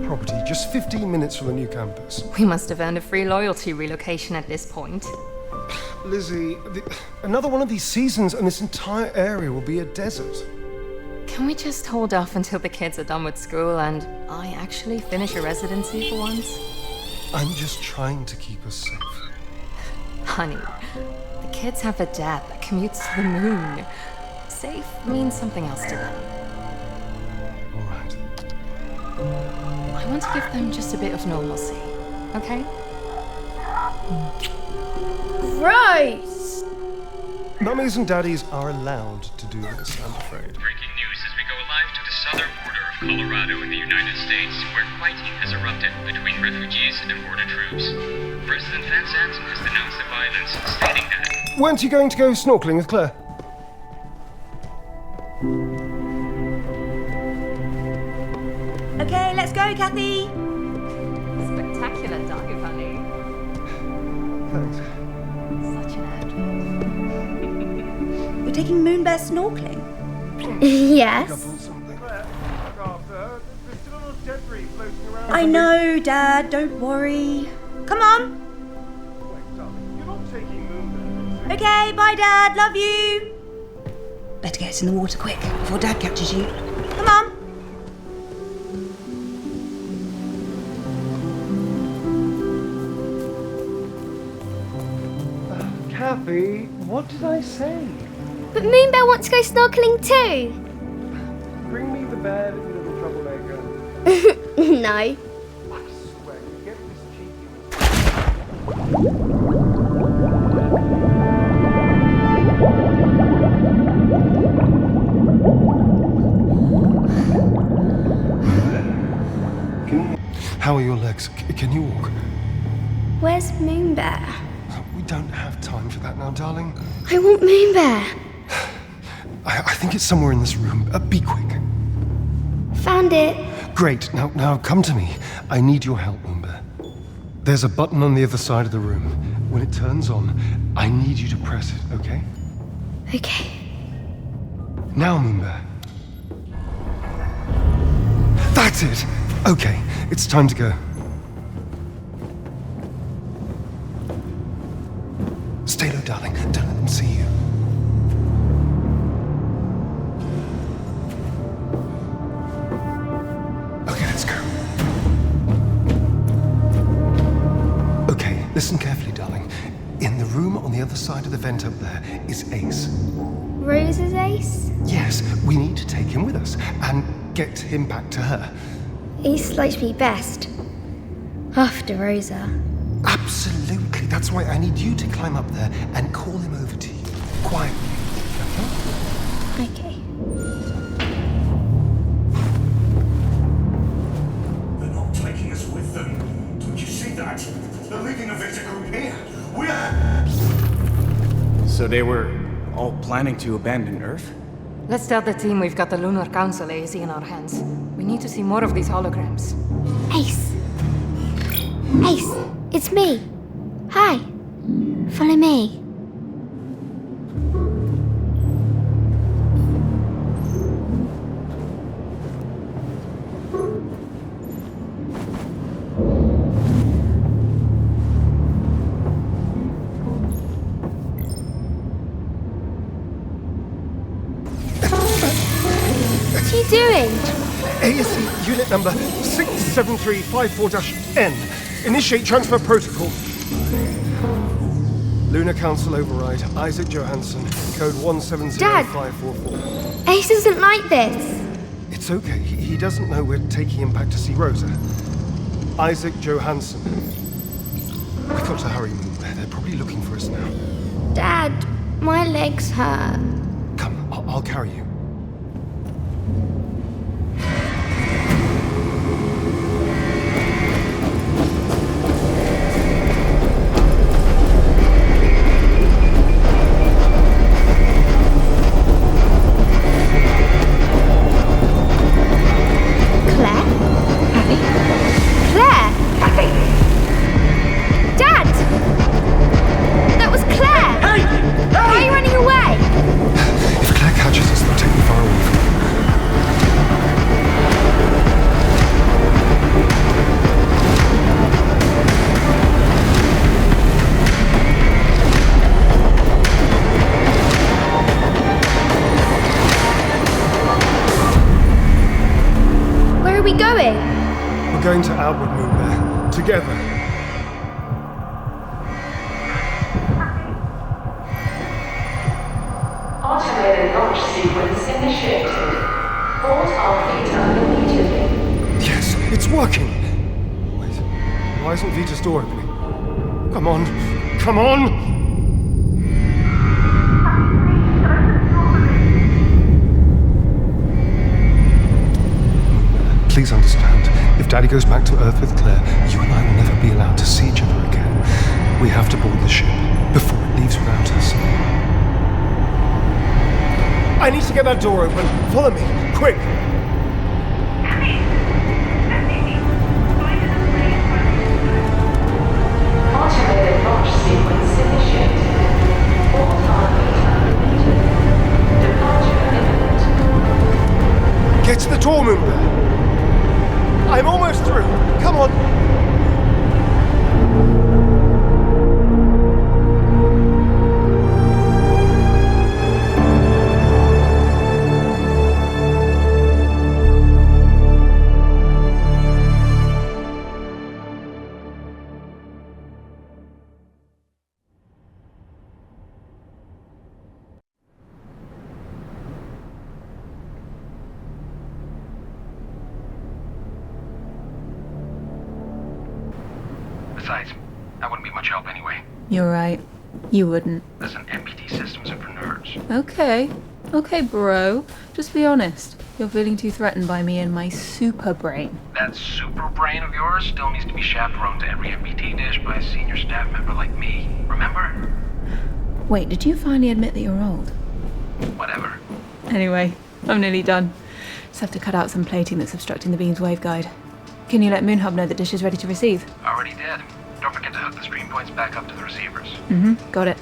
property, just 15 minutes from the new campus. We must have earned a free loyalty relocation at this point. Lizzie, another one of these seasons and this entire area will be a desert. Can we just hold off until the kids are done with school and I actually finish a residency for once? I'm just trying to keep us safe. Honey, the kids have a dad that commutes to the moon. Safe means something else to them. All right. I want to give them just a bit of normalcy, okay? Gross! Mummies and daddies are allowed to do this, I'm afraid. Breaking news as we go live to the southern border of Colorado in the United States, where fighting has erupted between refugees and border troops. President Van Zandt has denounced the violence, stating that... Weren't you going to go snorkeling with Claire? Okay, let's go, Kathy. Spectacular dive, honey. Thanks. Such an ad. We're taking Moonbear snorkeling. Yes. I know, Dad, don't worry. Come on. Okay, bye, Dad, love you. Better get us in the water quick before Dad catches you. Come on. Kathy, what did I say? But Moonbear wants to go snorkeling too. Bring me the bed, you little troublemaker. No. I swear, you get this cheeky... How are your legs? Can you walk? Where's Moonbear? We don't have time for that now, darling. I want Moonbear. I think it's somewhere in this room. Be quick. Found it. Great. Now come to me. I need your help, Moonbear. There's a button on the other side of the room. When it turns on, I need you to press it, okay? Okay. Now, Moonbear. That's it! Okay, it's time to go. Stay low, darling. Don't let them see you. Okay, let's go. Okay, listen carefully, darling. In the room on the other side of the vent up there is Ace. Rosa's ace? Yes, we need to take him with us and get him back to her. Ace likes me best. After Rosa. Absolutely. That's why I need you to climb up there and call him over to you. Quietly. Okay. They're not taking us with them. Don't you see that? They're leaving a Vita group here. We're... So they were all planning to abandon Earth? Let's tell the team we've got the Lunar Council AZ in our hands. We need to see more of these holograms. Ace. Ace, it's me. Hi. Follow me. What are you doing? ASC unit number 67354-N. Initiate transfer protocol. Lunar Council override. Isaac Johanson. Code 170544. Ace isn't like this. It's okay. He doesn't know we're taking him back to see Rosa. Isaac Johanson. We've got to hurry, Moon. They're probably looking for us now. Dad, my legs hurt. Come, I'll carry you. If Claire catches us, they'll we going? We're going to Outward Moon there. Together. Automated launch sequence initiated. Board our Vita immediately. Yes, it's working! Wait, why isn't Vita's door opening? Come on! Come on! Please understand, if Daddy goes back to Earth with Claire, you and I will never be allowed to see each other again. We have to board the ship before it leaves without us. I need to get that door open. Follow me, quick! Automated launch sequence initiated. Board our Vita immediately. Departure imminent. Get to the door, Moonbear! I'm almost through! Come on! Besides, I wouldn't be much help anyway. You're right. You wouldn't. There's an MPT systems are for nerds. Okay, bro. Just be honest. You're feeling too threatened by me and my super brain. That super brain of yours still needs to be chaperoned to every MPT dish by a senior staff member like me. Remember? Wait, did you finally admit that you're old? Whatever. Anyway, I'm nearly done. Just have to cut out some plating that's obstructing the beam's waveguide. Can you let Moonhub know the dish is ready to receive? Already did. Don't forget to hook the stream points back up to the receivers. Got it.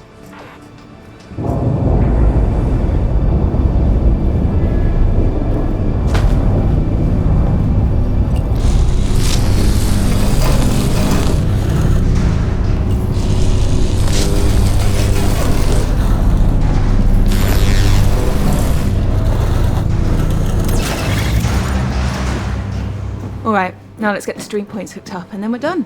Alright, now let's get the stream points hooked up and then we're done.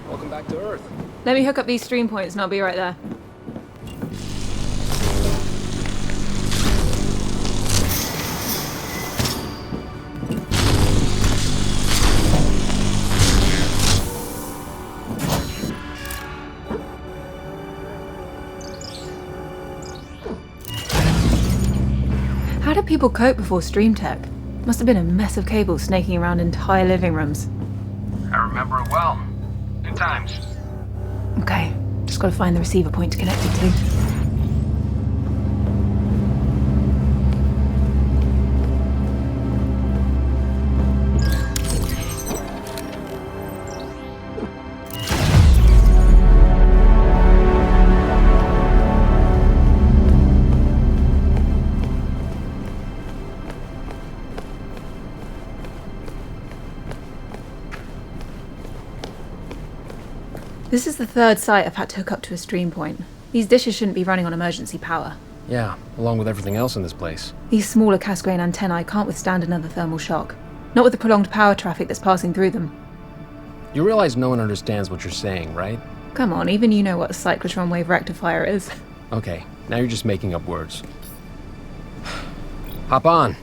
Welcome back to Earth. Let me hook up these stream points and I'll be right there. How did people cope before Stream Tech? Must have been a mess of cables snaking around entire living rooms. I remember it well. Good times. Okay, just gotta find the receiver point to connect it to. This is the third site I've had to hook up to a stream point. These dishes shouldn't be running on emergency power. Yeah, along with everything else in this place. These smaller Cassegrain antennae can't withstand another thermal shock. Not with the prolonged power traffic that's passing through them. You realize no one understands what you're saying, right? Come on, even you know what a cyclotron wave rectifier is. Okay, now you're just making up words. Hop on.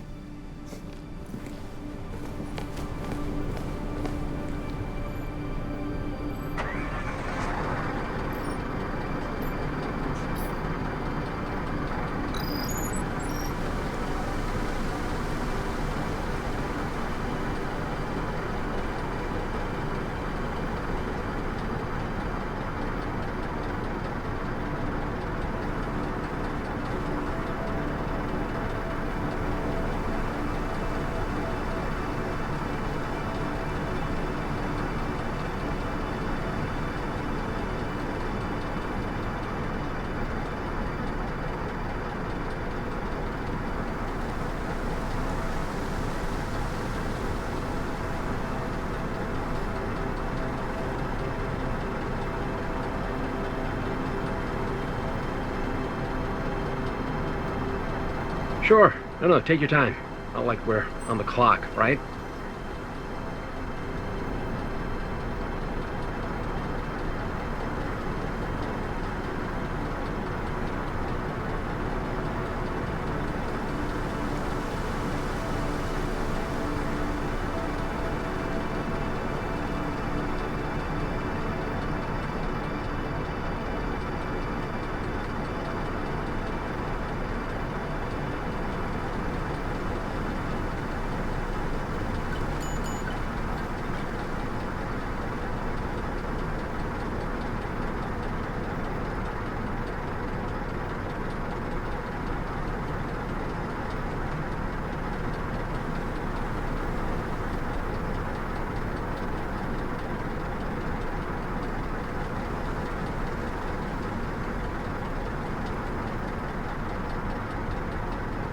Sure. No, take your time. Not like we're on the clock, right?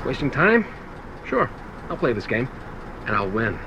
Wasting time? Sure, I'll play this game, and I'll win.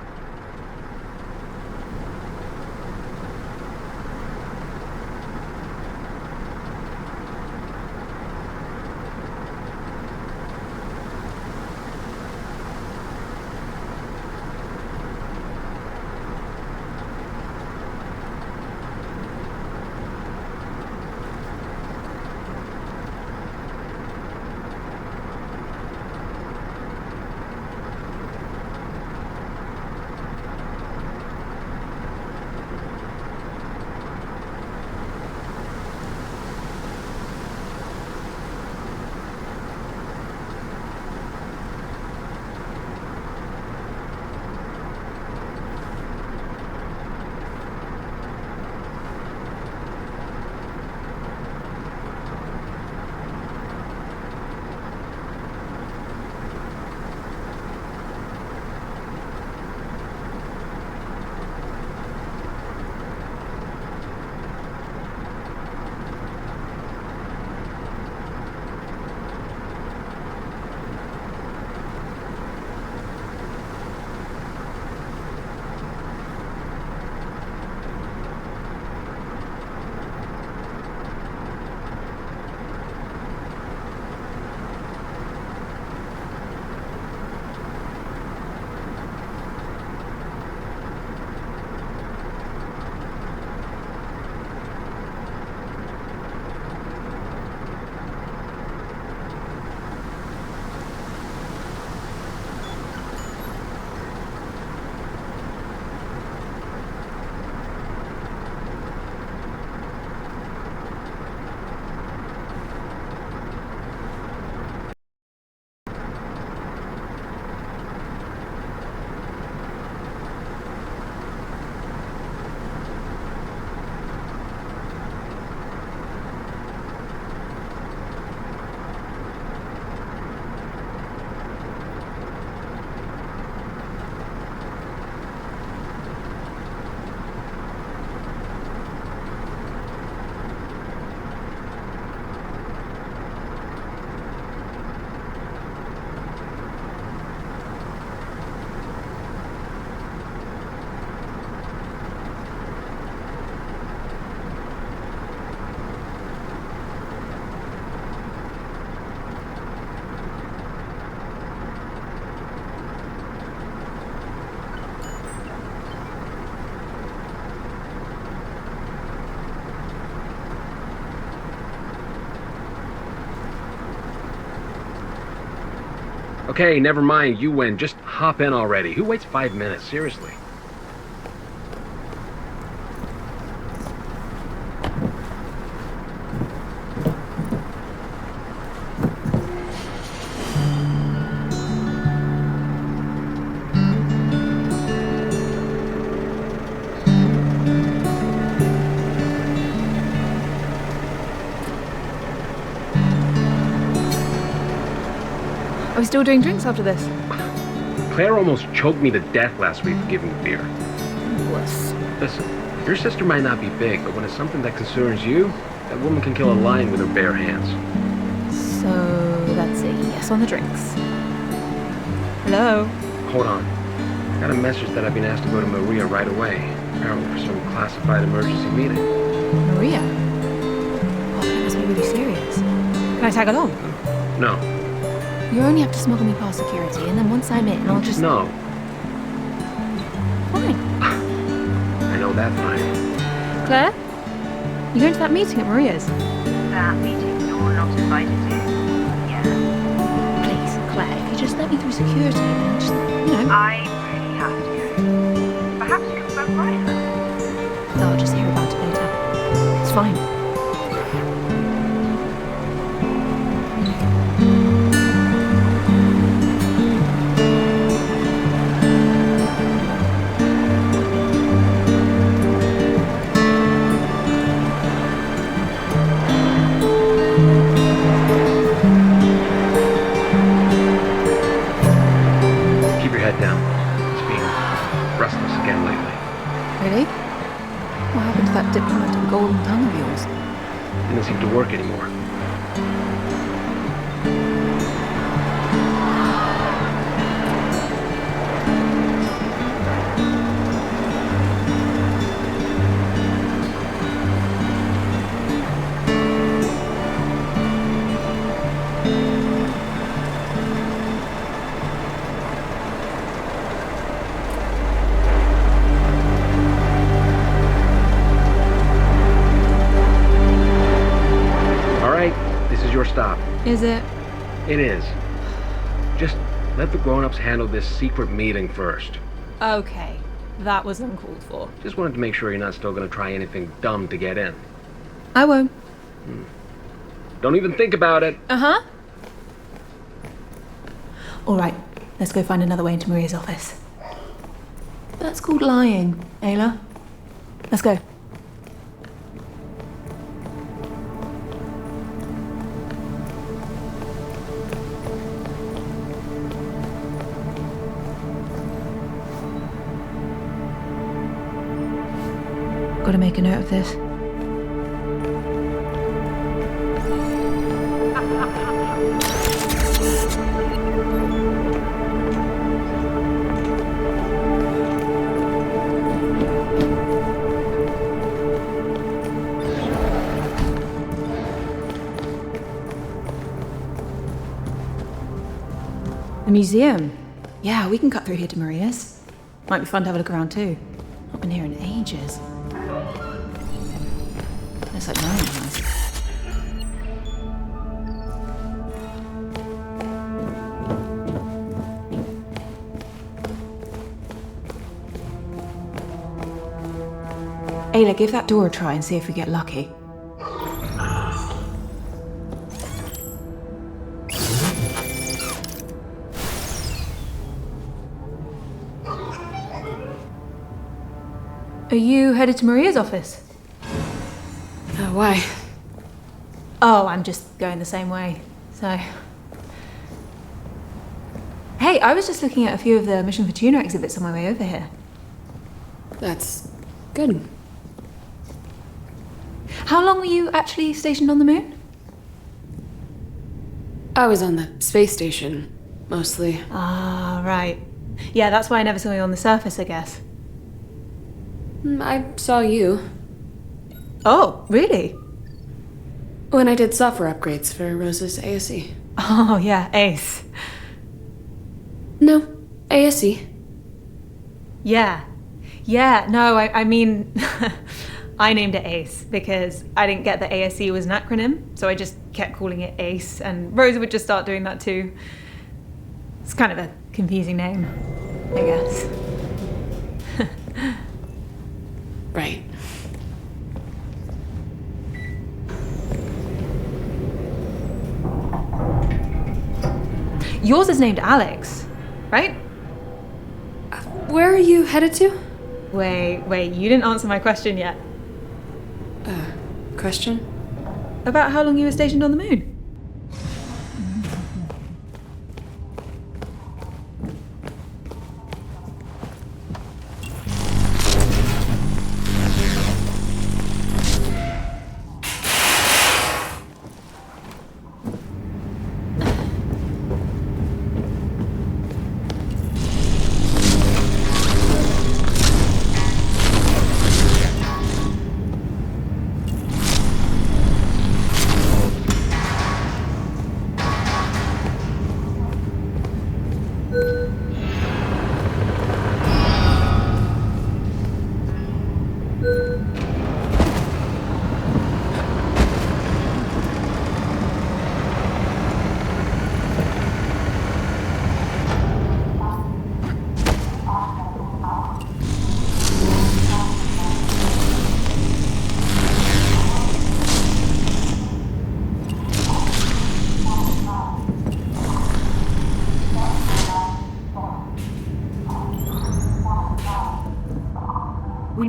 Okay, never mind, you win. Just hop in already. Who waits 5 minutes? Seriously. Are we still doing drinks after this? Claire almost choked me to death last week for giving beer. Wuss. Listen, your sister might not be big, but when it's something that concerns you, that woman can kill a lion with her bare hands. So that's a yes on the drinks. Hello? Hold on. I got a message that I've been asked to go to Maria right away. Apparently for some classified emergency meeting. Maria? Oh, that must be really serious. Can I tag along? No. You only have to smuggle me past security, and then once I'm in, I'll just... No. Fine. I know that fine. Claire? You going to that meeting at Maria's? That meeting you're not invited to? Yeah. Please, Claire, if you just let me through security, then just, I really have to. Perhaps you can phone Ryan. I'll just hear about it later. It's fine. Diplomatic golden tongue of yours. Didn't seem to work anymore. Stop. Is it? It is. Just let the grown-ups handle this secret meeting first. Okay. That was uncalled for. Just wanted to make sure you're not still going to try anything dumb to get in. I won't. Don't even think about it. Uh-huh. All right. Let's go find another way into Maria's office. That's called lying, Ayla. Let's go. Got to make a note of this. The museum. Yeah, we can cut through here to Maria's. Might be fun to have a look around too. Not been here in ages. Looks like no one has. Ayla, give that door a try and see if we get lucky. Are you headed to Maria's office? Why? Oh, I'm just going the same way, so... Hey, I was just looking at a few of the Mission Fortuna exhibits on my way over here. That's good. How long were you actually stationed on the moon? I was on the space station, mostly. Ah, right. Yeah, that's why I never saw you on the surface, I guess. I saw you. Oh, really? When I did software upgrades for Rosa's ASE. Oh, yeah, ACE. No, ASE. Yeah. Yeah, no, I mean... I named it ACE because I didn't get that ASE was an acronym, so I just kept calling it ACE, and Rosa would just start doing that too. It's kind of a confusing name, I guess. Right. Yours is named Alex, right? Where are you headed to? Wait, you didn't answer my question yet. Question? About how long you were stationed on the moon.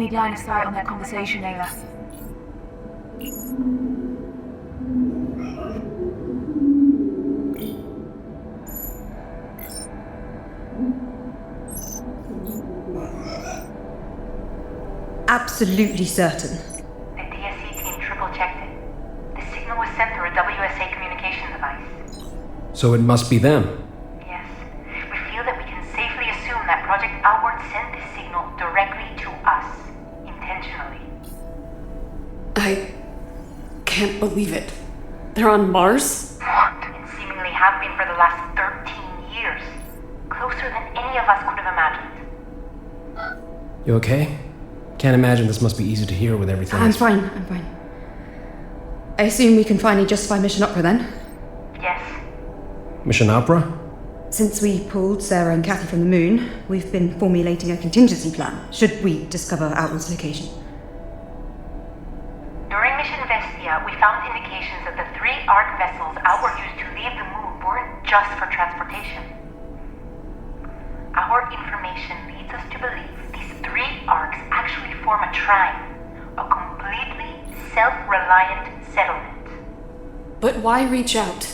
need line of sight on their conversation, Ayla. Absolutely certain. The DSC team triple-checked it. The signal was sent through a WSA communication device. So it must be them. Yes. We feel that we can safely assume that Project Outward sent this signal directly to us, intentionally. I can't believe it. They're on Mars? What? And seemingly have been for the last 13 years. Closer than any of us could have imagined. You okay? Can't imagine this must be easy to hear with everything. I'm fine. I assume we can finally justify Mission Opera then? Yes. Mission Opera? Since we pulled Sarah and Kathy from the moon, we've been formulating a contingency plan, should we discover Outward's location. During Mission Vestia, we found indications that the 3 ARC vessels Outward used to leave the moon weren't just for transportation. Our information leads us to believe these 3 arcs actually form a trine, a completely self-reliant settlement. But why reach out?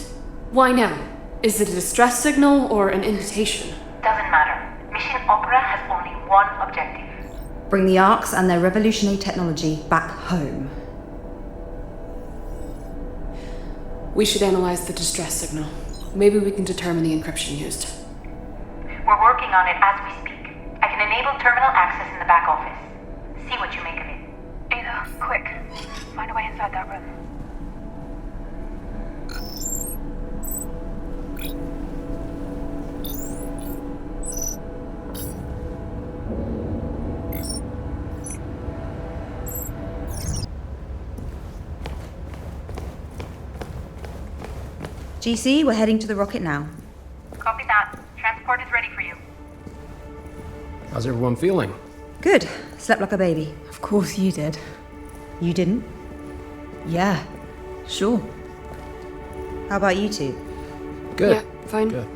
Why now? Is it a distress signal or an invitation? Doesn't matter. Mission Opera has only one objective. Bring the ARCs and their revolutionary technology back home. We should analyze the distress signal. Maybe we can determine the encryption used. We're working on it as we speak. I can enable terminal access in the back office. See what you make of it. Ada, quick. Find a way inside that room. GC, we're heading to the rocket now. Copy that. Transport is ready for you. How's everyone feeling? Good. Slept like a baby. Of course you did. You didn't? Yeah, sure. How about you two? Good. Yeah, fine. Good.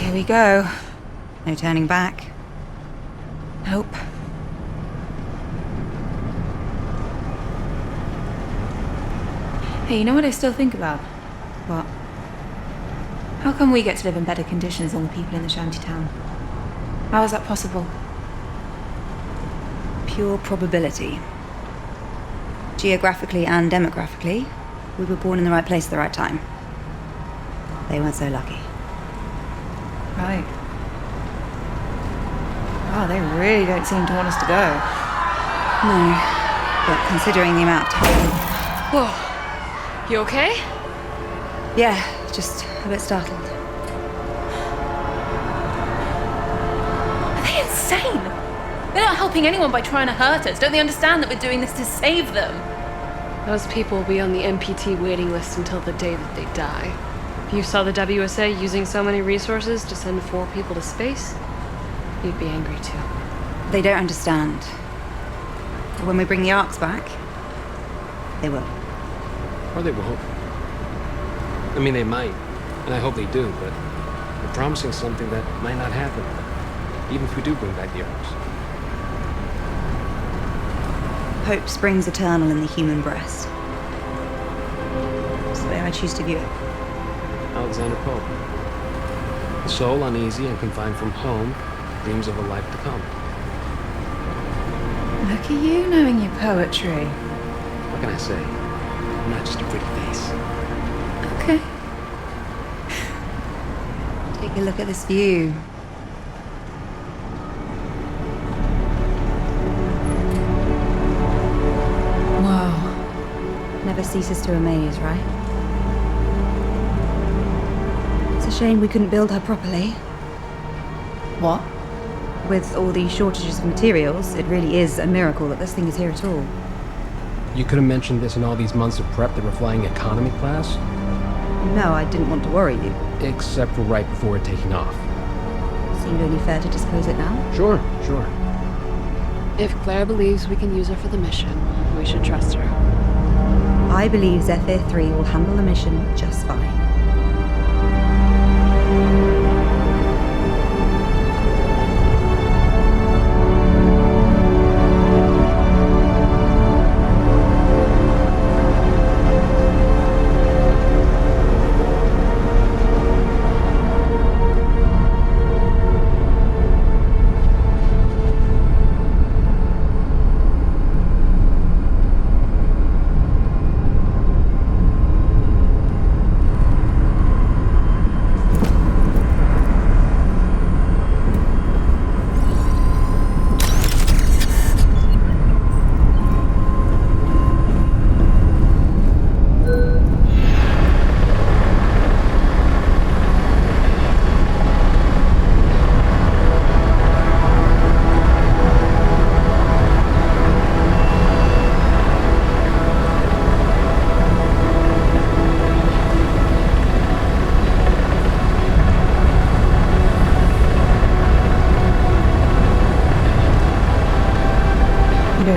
Here we go. No turning back. Nope. Hey, you know what I still think about? What? How come we get to live in better conditions than the people in the shanty town? How is that possible? Pure probability. Geographically and demographically, we were born in the right place at the right time. They weren't so lucky. Right. Wow, they really don't seem to want us to go. No, but considering the amount of time... Whoa. You okay? Yeah, just a bit startled. Are they insane? They're not helping anyone by trying to hurt us. Don't they understand that we're doing this to save them? Those people will be on the MPT waiting list until the day that they die. If you saw the WSA using so many resources to send 4 people to space, you'd be angry too. They don't understand. But when we bring the ARCs back, they will. Or they won't. I mean, they might, and I hope they do, but we're promising something that might not happen, even if we do bring back the arms. Hope springs eternal in the human breast. That's the way I choose to view it. Alexander Pope. The soul, uneasy and confined from home, dreams of a life to come. Look at you knowing your poetry. What can I say? I'm not just a pretty face. Okay. Take a look at this view. Wow. Never ceases to amaze, right? It's a shame we couldn't build her properly. What? With all these shortages of materials, it really is a miracle that this thing is here at all. You could have mentioned this in all these months of prep that we're flying economy class. No, I didn't want to worry you. Except for right before it taking off. Seemed only fair to disclose it now. Sure. If Claire believes we can use her for the mission, we should trust her. I believe Zephyr 3 will handle the mission just fine.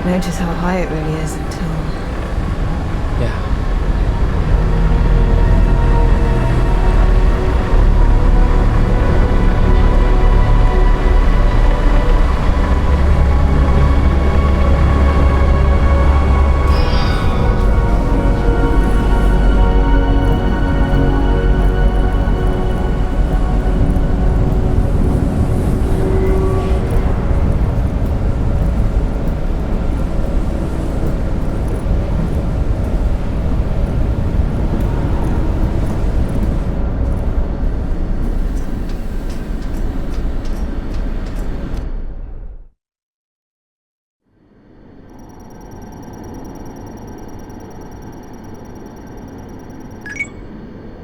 Notice how high it really is until... Yeah.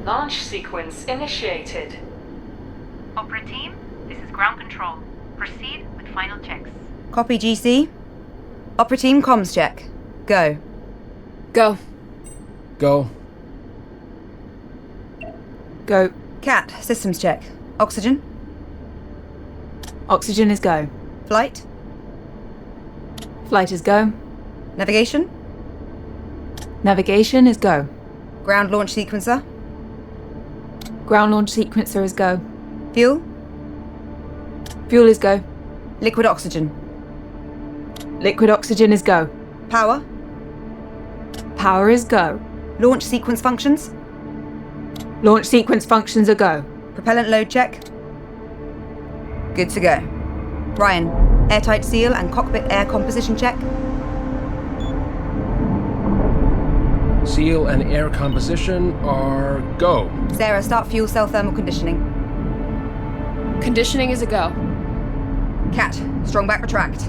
Launch sequence initiated. Opera team, this is ground control. Proceed with final checks. Copy, GC. Opera team comms check. Go. Go. Go. Cat, systems check. Oxygen. Oxygen is go. Flight. Flight is go. Navigation. Navigation is go. Ground launch sequencer. Ground launch sequencer is go. Fuel. Fuel is go. Liquid oxygen. Liquid oxygen is go. Power. Power is go. Launch sequence functions. Launch sequence functions are go. Propellant load check. Good to go. Ryan, airtight seal and cockpit air composition check. Seal and air composition are go. Sarah, start fuel cell thermal conditioning. Conditioning is a go. Cat, strong back retract.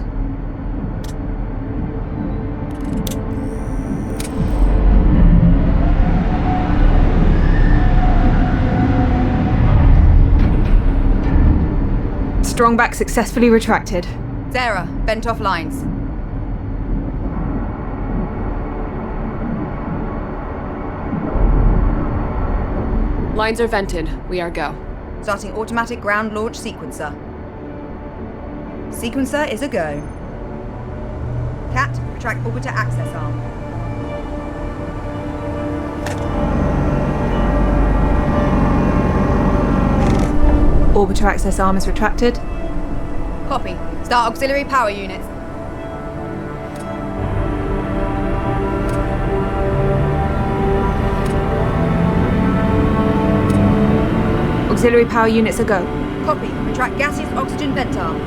Strong back successfully retracted. Sarah, bent off lines. Lines are vented. We are go. Starting automatic ground launch sequencer. Sequencer is a go. Cat, retract orbiter access arm. Orbiter access arm is retracted. Copy. Start auxiliary power units. Auxiliary power units are go. Copy. Retract gaseous oxygen vent arm.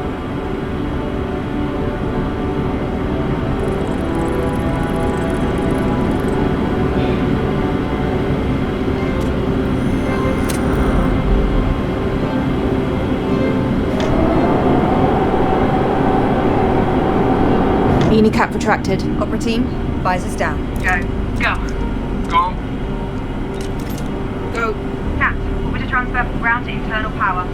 Beanie cap retracted. Opera team, visors down. Go. Cat, orbiter transfer from ground to internal power.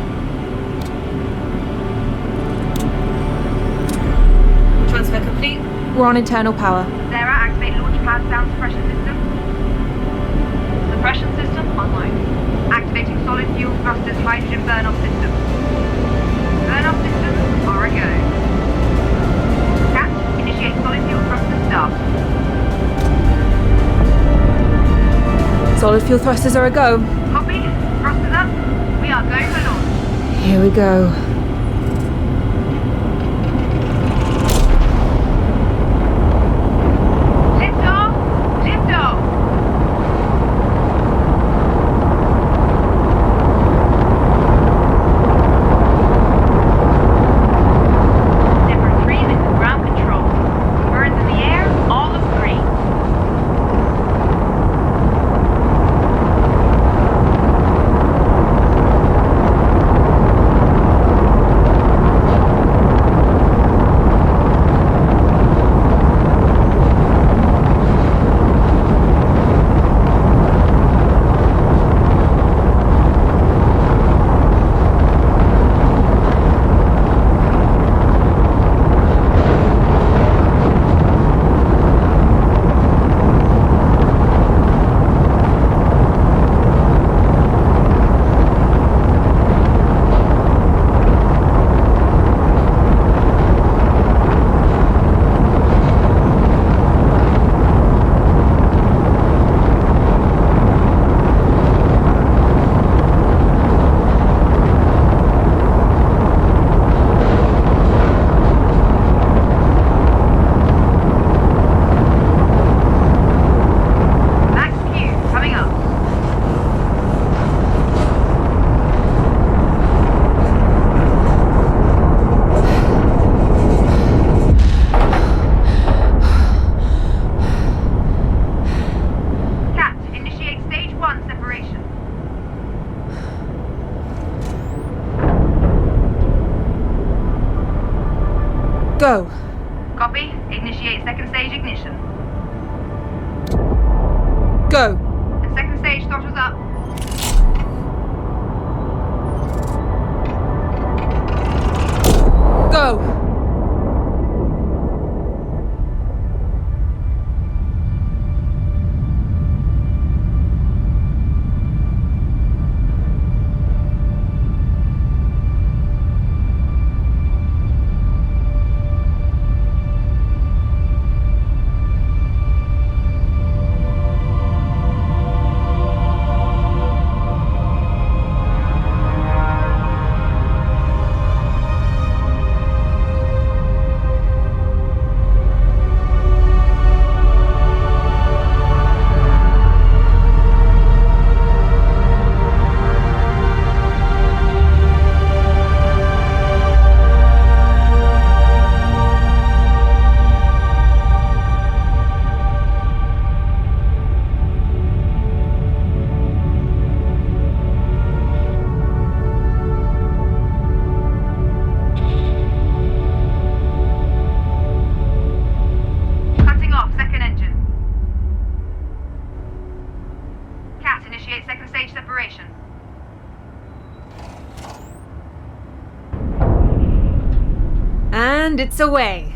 Transfer complete. We're on internal power. Sarah, activate launch pad sound suppression system. Suppression system online. Activating solid fuel thrusters hydrogen burn-off system. Burn-off systems are a go. Cat, initiate solid fuel thrusters start. Solid fuel thrusters are a go. Copy. Thrusters up. We are going for launch. Here we go. Lift off. Lift off. Zephyr 3 with ground control. Birds in the air, all of green. Go. Copy. Initiate second stage ignition. Go. And second stage throttles up. Go. And it's away.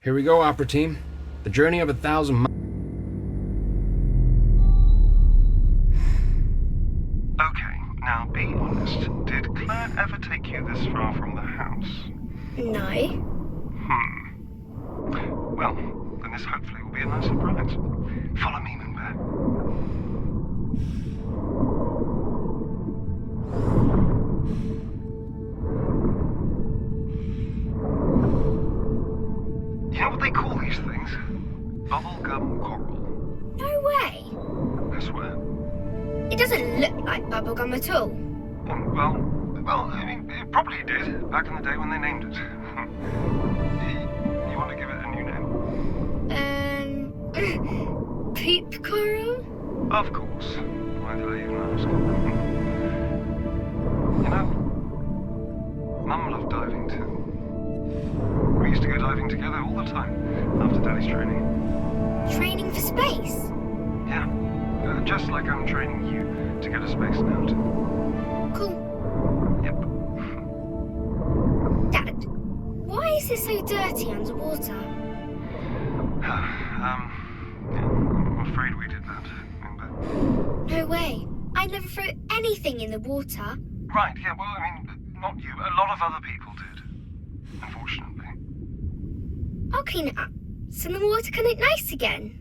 Here we go, Opera Team. The journey of 1,000 miles. Okay, now be honest. Did Claire ever take you this far from the house? No. Well, then this hopefully will be a nice surprise. Follow me, Moonbear. Bubblegum coral. No way. I swear. It doesn't look like bubblegum at all. Well, I mean, it probably did back in the day when they named it. You want to give it a new name? Poop coral? Of course. Why did I even ask? You know, Mum loved diving too. We used to go diving together all the time after Daddy's training. Training for space? Yeah, just like I'm training you to get a spacenaut. Cool. Yep. Dad, why is it so dirty underwater? I'm afraid we did that, remember? No way. I never throw anything in the water. Right, yeah, well, I mean, not you. A lot of other people did, unfortunately. I'll clean it up, so the water can look nice again.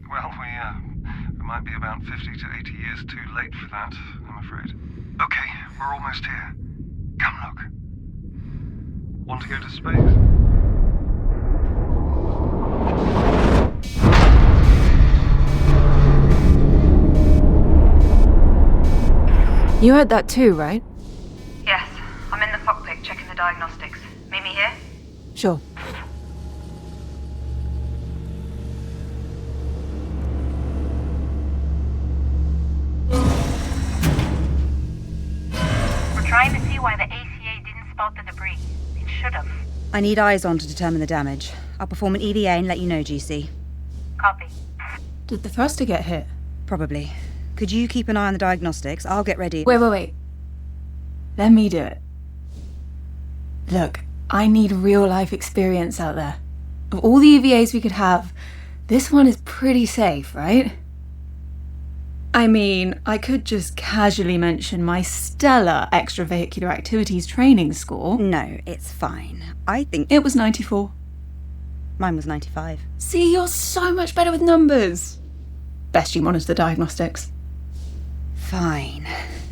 Well, we might be about 50 to 80 years too late for that, I'm afraid. Okay, we're almost here. Come look. Want to go to space? You heard that too, right? Yes, I'm in the cockpit checking the diagnostics. Meet me here? Sure. We're trying to see why the ACA didn't spot the debris. It should have. I need eyes on to determine the damage. I'll perform an EVA and let you know, GC. Copy. Did the thruster get hit? Probably. Could you keep an eye on the diagnostics? I'll get ready. Wait. Let me do it. Look, I need real-life experience out there. Of all the EVAs we could have, this one is pretty safe, right? I mean, I could just casually mention my stellar extravehicular activities training score. No, it's fine. I think... It was 94. Mine was 95. See, you're so much better with numbers. Best you monitor the diagnostics. Fine.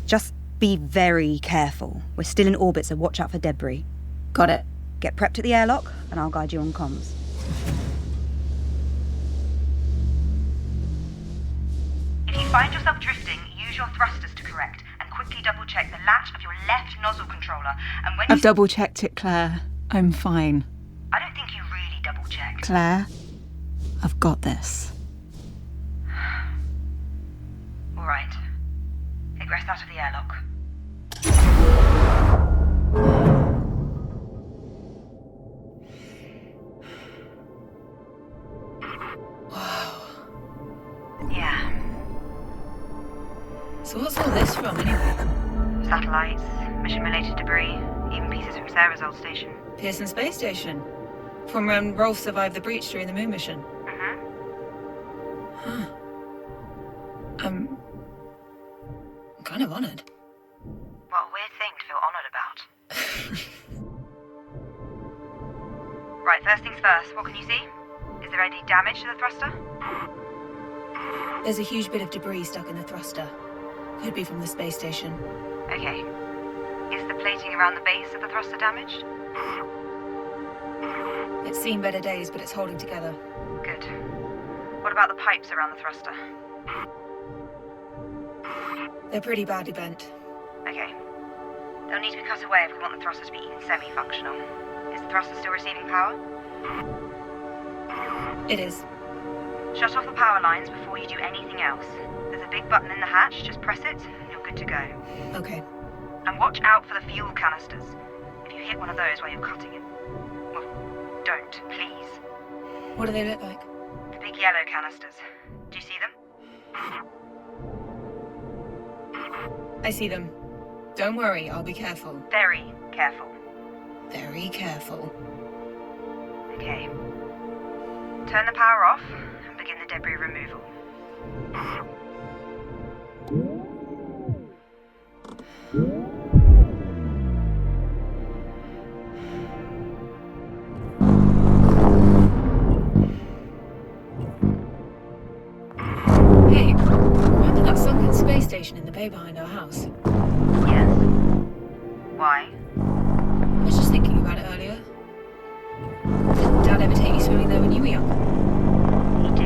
Just be very careful. We're still in orbit, so watch out for debris. Got it. Get prepped at the airlock, and I'll guide you on comms. If you find yourself drifting, use your thrusters to correct and quickly double-check the latch of your left nozzle controller. And when I've double-checked it, Claire. I'm fine. I don't think you really double-checked. Claire, I've got this. All right. Egress out of the airlock. Wow. Yeah. So what's all this from, anyway? Satellites, mission-related debris, even pieces from Sarah's old station. Pearson Space Station. From when Rolf survived the breach during the moon mission. Huh. I'm kind of honoured. What a weird thing to feel honoured about. Right, first things first, what can you see? Is there any damage to the thruster? There's a huge bit of debris stuck in the thruster. Could be from the space station. Okay. Is the plating around the base of the thruster damaged? It's seen better days, but it's holding together. Good. What about the pipes around the thruster? They're pretty badly bent. Okay. They'll need to be cut away if we want the thruster to be even semi-functional. Is the thruster still receiving power? It is. Shut off the power lines before you do anything else. There's a big button in the hatch, just press it, and you're good to go. Okay. And watch out for the fuel canisters. If you hit one of those while you're cutting it, well, don't, please. What do they look like? The big yellow canisters. Do you see them? I see them. Don't worry, I'll be careful. Very careful. Very careful. Okay. Turn the power off and begin the debris removal. Hey, remember that sunken space station in the bay behind our house? Yes. Why? I was just thinking about it earlier. Did Dad ever take you swimming there when you were young? He did.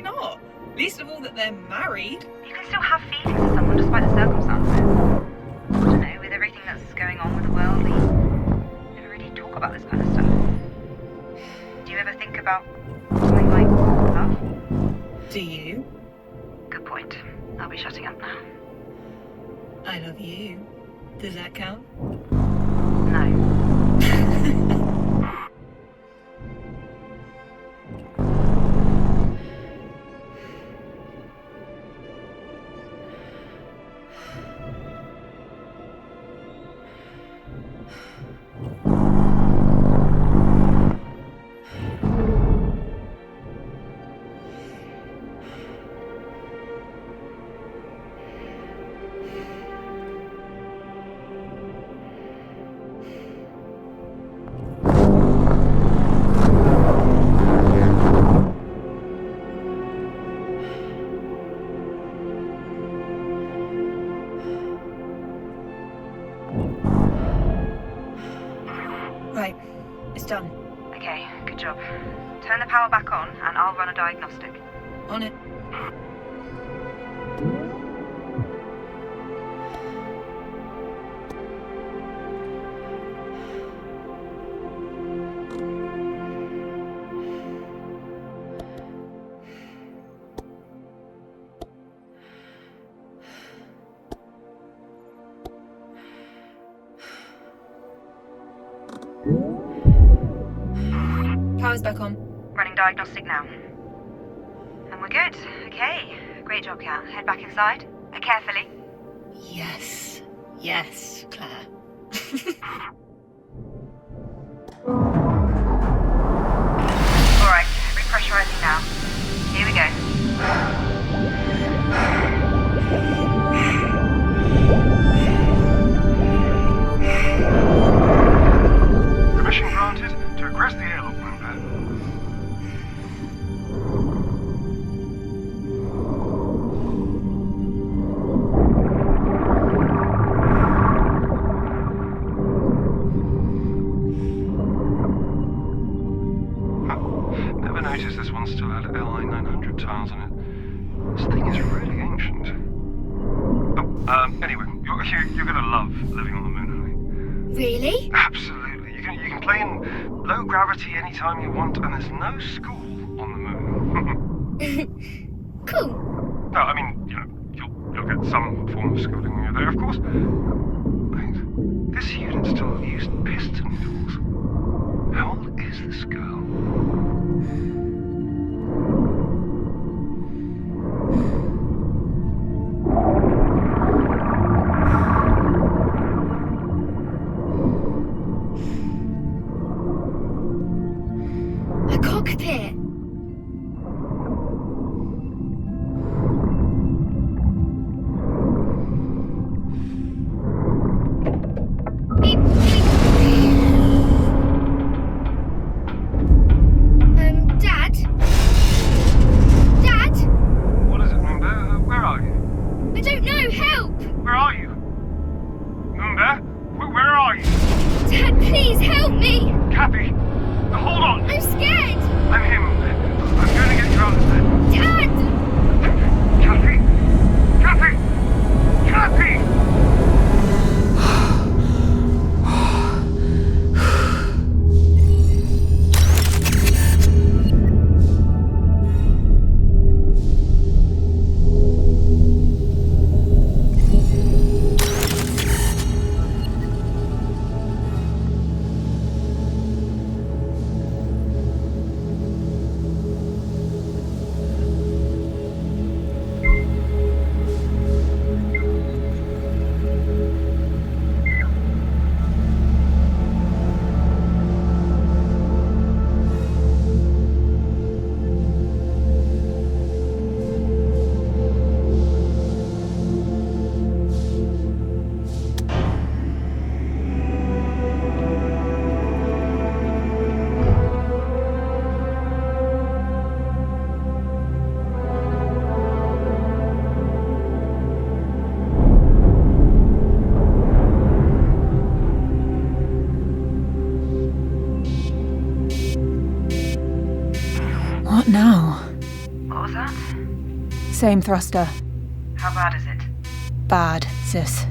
not. Least of all that they're married. You can still have feelings for someone despite the circumstances. I don't know, with everything that's going on with the world, we never really talk about this kind of stuff. Do you ever think about something like love? Do you? Good point. I'll be shutting up now. I love you. Does that count? No. Right, it's done. Okay, good job. Turn the power back on and I'll run a diagnostic. On it. Power's back on. Running diagnostic now. And we're good. Okay. Great job, Kat. Head back inside. Carefully. Yes. Yes, Claire. Alright, repressurizing now. Here we go. Permission granted to regress the airlock maneuver. Never noticed this one still had LI 900 tiles on it. This thing is really ancient. Oh, anyway, you're gonna love living on the moon, honey. Really? Absolutely. You can play in low gravity anytime you want, and there's no school on the moon. Cool. No, I mean, you'll get some form of schooling when you're there, of course. Wait, this unit still used piston tools. How old is this girl? A cockpit. What was that? Same thruster. How bad is it? Bad, sis.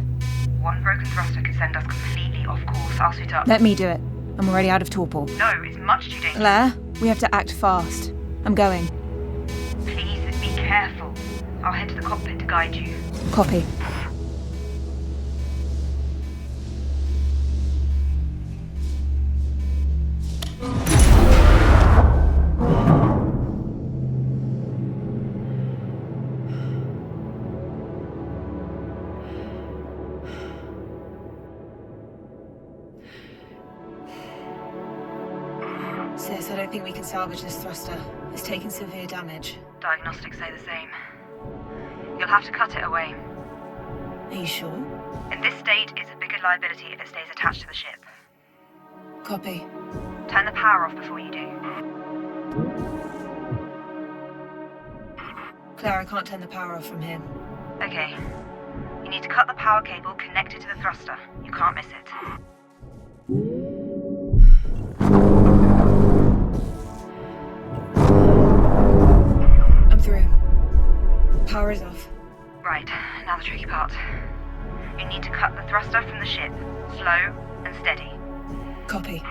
One broken thruster could send us completely off course. I'll suit up. Let me do it. I'm already out of torpor. No, it's much too dangerous. Claire, we have to act fast. I'm going. Please be careful. I'll head to the cockpit to guide you. Copy. Sis, I don't think we can salvage this thruster. It's taken severe damage. Diagnostics say the same. You'll have to cut it away. Are you sure? In this state, it's a bigger liability if it stays attached to the ship. Copy. Turn the power off before you do. Claire, I can't turn the power off from here. Okay. You need to cut the power cable connected to the thruster. You can't miss it. I'm through. Power is off. Right, now the tricky part. You need to cut the thruster from the ship. Slow and steady. Copy.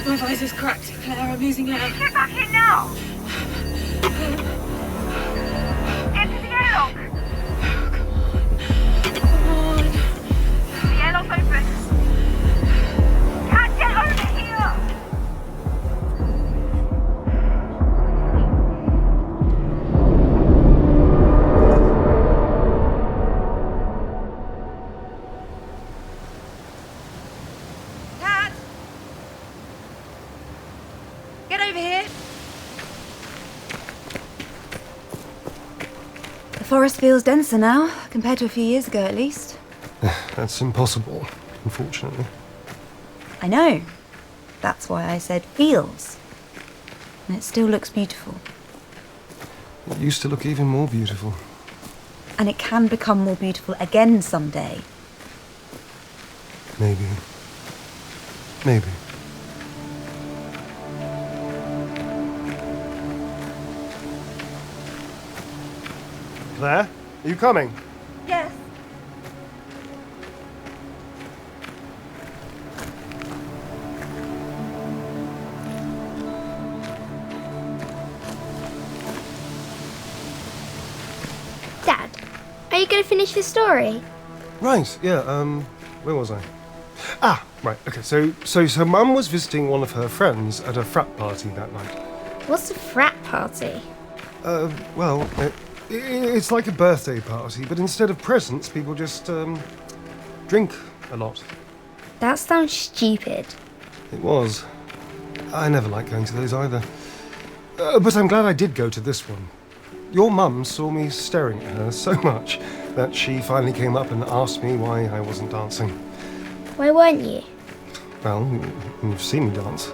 My visor's cracked, Claire. I'm losing air. Get back in now! Into the airlock! Come on. The airlock's open. Cat, get over here! Cat! Get over here! The forest feels denser now, compared to a few years ago at least. That's impossible, unfortunately. I know. That's why I said feels. And it still looks beautiful. It used to look even more beautiful. And it can become more beautiful again someday. Maybe. Maybe. Claire, are you coming? Yes. Dad, are you going to finish the story? Right, yeah, where was I? Ah, right, okay, so Mum was visiting one of her friends at a frat party that night. What's a frat party? Well, it's like a birthday party, but instead of presents, people just, drink a lot. That sounds stupid. It was. I never liked going to those either. But I'm glad I did go to this one. Your mum saw me staring at her so much that she finally came up and asked me why I wasn't dancing. Why weren't you? Well, you've seen me dance.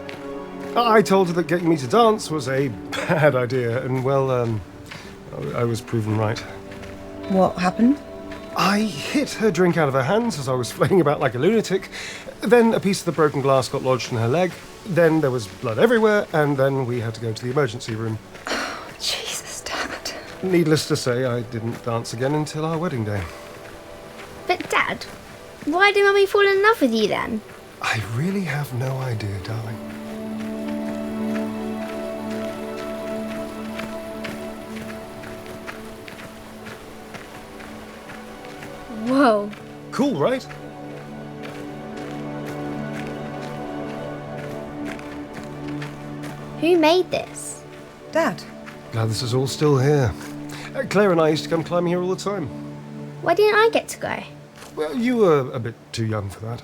I told her that getting me to dance was a bad idea, and well, I was proven right. What happened? I hit her drink out of her hands as I was flailing about like a lunatic. Then a piece of the broken glass got lodged in her leg. Then there was blood everywhere, and then we had to go to the emergency room. Oh, Jesus, Dad. Needless to say, I didn't dance again until our wedding day. But Dad, why did Mummy fall in love with you then? I really have no idea, darling. Whoa. Cool, right? Who made this? Dad. Glad this is all still here. Claire and I used to come climbing here all the time. Why didn't I get to go? Well, you were a bit too young for that.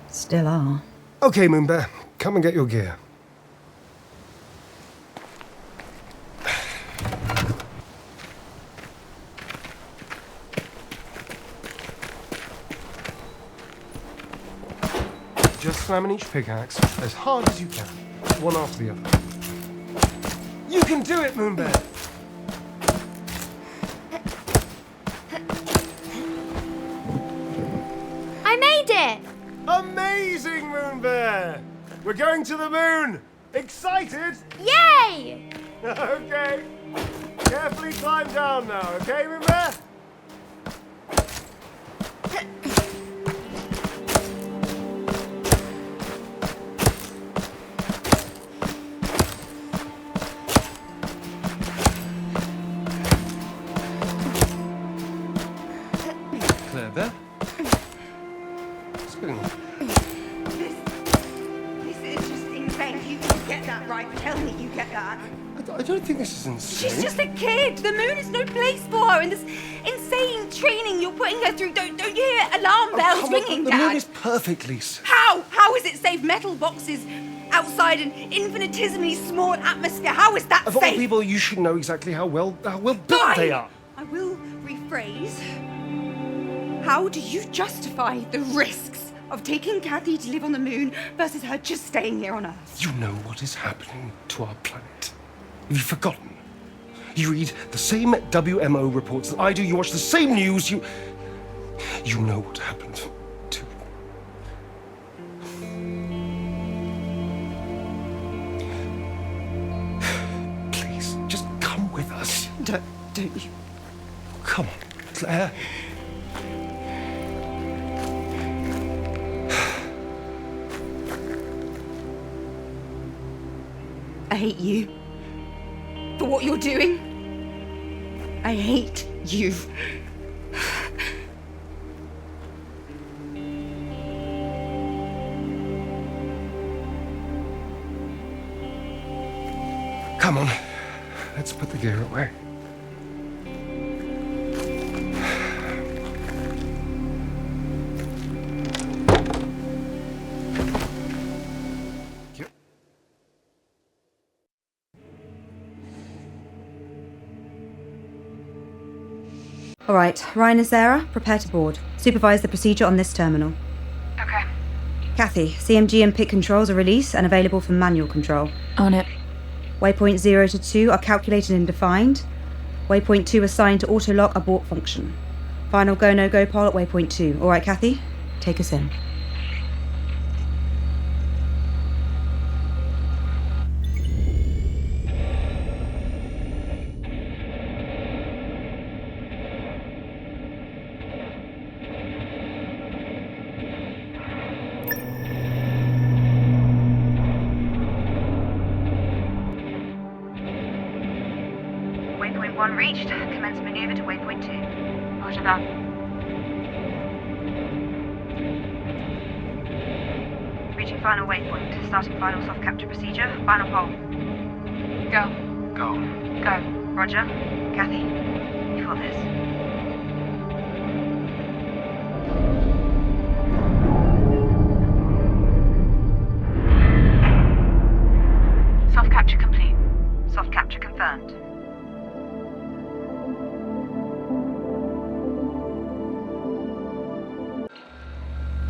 Still are. Okay, Moonbear, come and get your gear. Just slam in each pickaxe as hard as you can, one after the other. You can do it, Moonbear! I made it! Amazing, Moonbear! We're going to the moon! Excited? Yay! Okay. Carefully climb down now, okay, Moonbear? There. What's going on? This is just insane. You get that right. Tell me you get that. I don't think this is insane. She's just a kid. The moon is no place for her. And this insane training you're putting her through. Don't you hear alarm bells ringing, The Dad? moon is perfect, Lisa. How? How is it safe? Metal boxes outside an infinitesimally small atmosphere. How is that Of all safe? people, you should know exactly how well built Fine. they are. I will rephrase. How do you justify the risks of taking Kathy to live on the moon versus her just staying here on Earth? You know what is happening to our planet. Have you forgotten? You read the same WMO reports that I do. You watch the same news. You know what happened to... Please, just come with us. Don't you? Come on, Claire. I hate you. For what you're doing. I hate you. Come on, let's put the gear away. All right, Ryan and Sarah, prepare to board. Supervise the procedure on this terminal. Okay. Kathy, CMG and PIC controls are released and available for manual control. On it. Waypoint 0 to 2 are calculated and defined. Waypoint 2 assigned to auto-lock abort function. Final go, no-go poll at waypoint 2. All right, Kathy, take us in. Waypoint 1 reached. Commence maneuver to waypoint 2. Roger that. Reaching final waypoint. Starting final soft capture procedure. Final poll. Go. Go. Go. Roger. Kathy, you got this. Soft capture complete. Soft capture confirmed.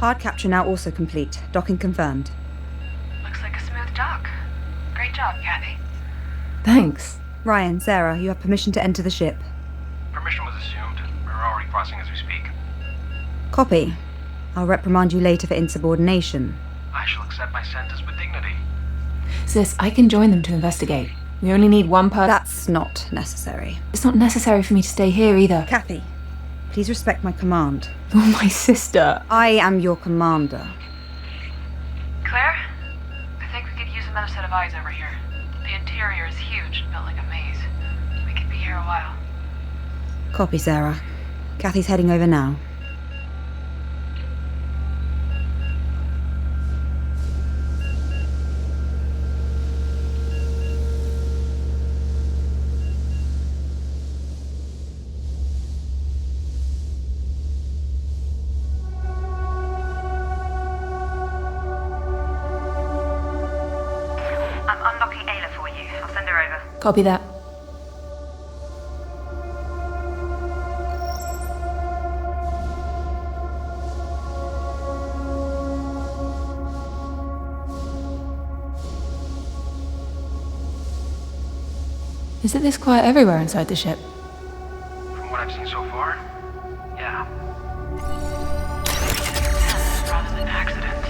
Hard capture now also complete. Docking confirmed. Looks like a smooth dock. Great job, Kathy. Thanks. Ryan, Sarah, you have permission to enter the ship. Permission was assumed. We're already crossing as we speak. Copy. I'll reprimand you later for insubordination. I shall accept my sentence with dignity. Sis, I can join them to investigate. We only need one person. That's not necessary. It's not necessary for me to stay here either. Kathy, please respect my command. You're my sister. I am your commander. Claire? I think we could use another set of eyes over here. The interior is huge and built like a maze. We could be here a while. Copy, Sarah. Kathy's heading over now. I'm unlocking Ayla for you. I'll send her over. Copy that. Is it this quiet everywhere inside the ship? From what I've seen so far, yeah. Rather than accident.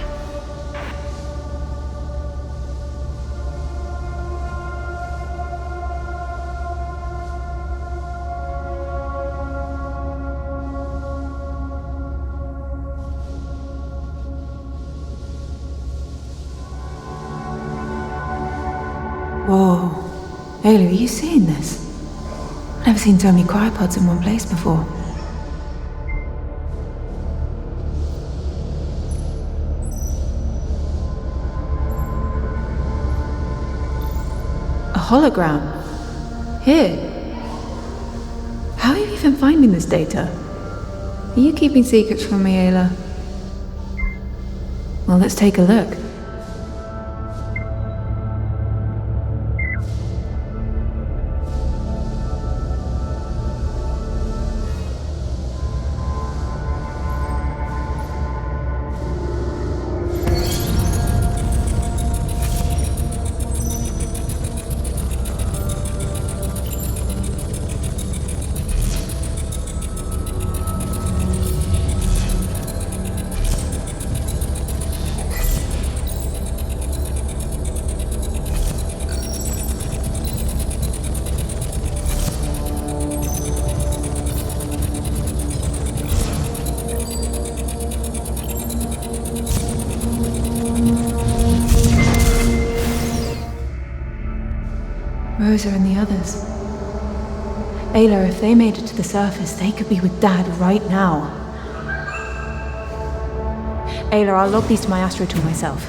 Whoa. Ayla, are you seeing this? I've never seen so many cryopods in one place before. A hologram? Here? How are you even finding this data? Are you keeping secrets from me, Ayla? Well, let's take a look. Rosa and the others. Ayla, if they made it to the surface, they could be with Dad right now. Ayla, I'll log these to my astro tool myself.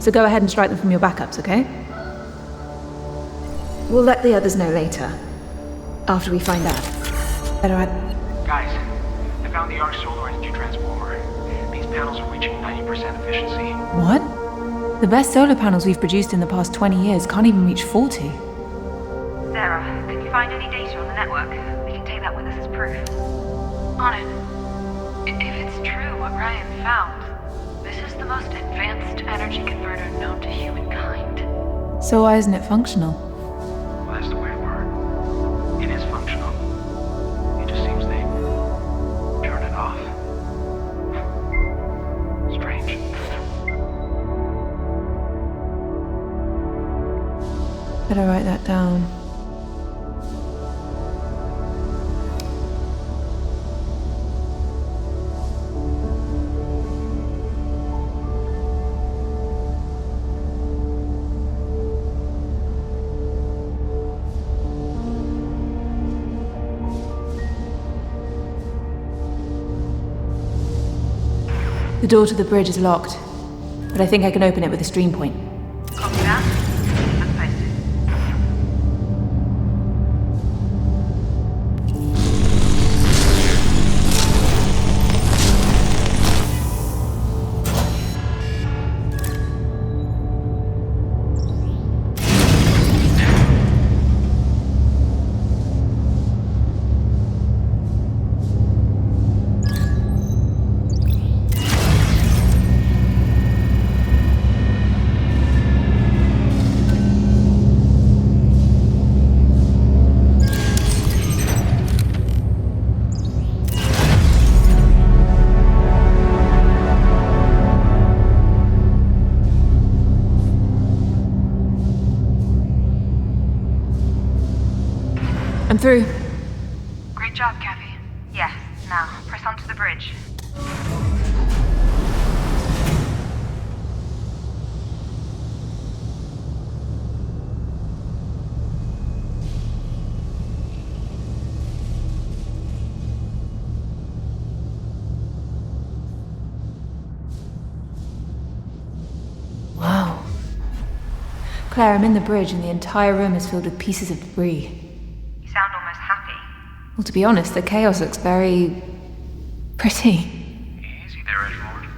So go ahead and strike them from your backups, okay? We'll let the others know later. After we find out. Guys, I found the ARC solar energy transformer. These panels are reaching 90% efficiency. What? The best solar panels we've produced in the past 20 years can't even reach 40. Sarah, can you find any data on the network? We can take that with us as proof. On it. If it's true what Ryan found, this is the most advanced energy converter known to humankind. So why isn't it functional? Well, that's the weird part. It is functional. It just seems they turn it off. Strange. Better write that down. The door to the bridge is locked, but I think I can open it with a stream point. Copy that. That's posted. through. Great job, Kathy. Yes, now, press onto the bridge. Wow. Claire, I'm in the bridge and the entire room is filled with pieces of debris. You sound almost happy. Well, to be honest, the chaos looks very... pretty. Easy there, Edgelord.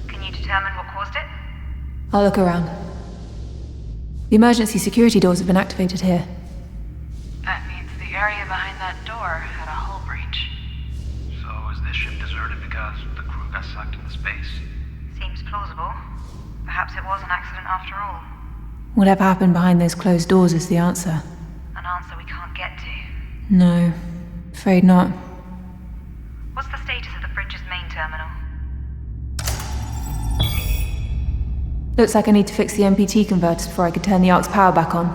Can you determine what caused it? I'll look around. The emergency security doors have been activated here. That means the area behind that door had a hull breach. So is this ship deserted because the crew got sucked into space? Seems plausible. Perhaps it was an accident after all. Whatever happened behind those closed doors is the answer. An answer we can't get to. No, afraid not. What's the status of the bridge's main terminal? Looks like I need to fix the MPT converters before I could turn the Ark's power back on.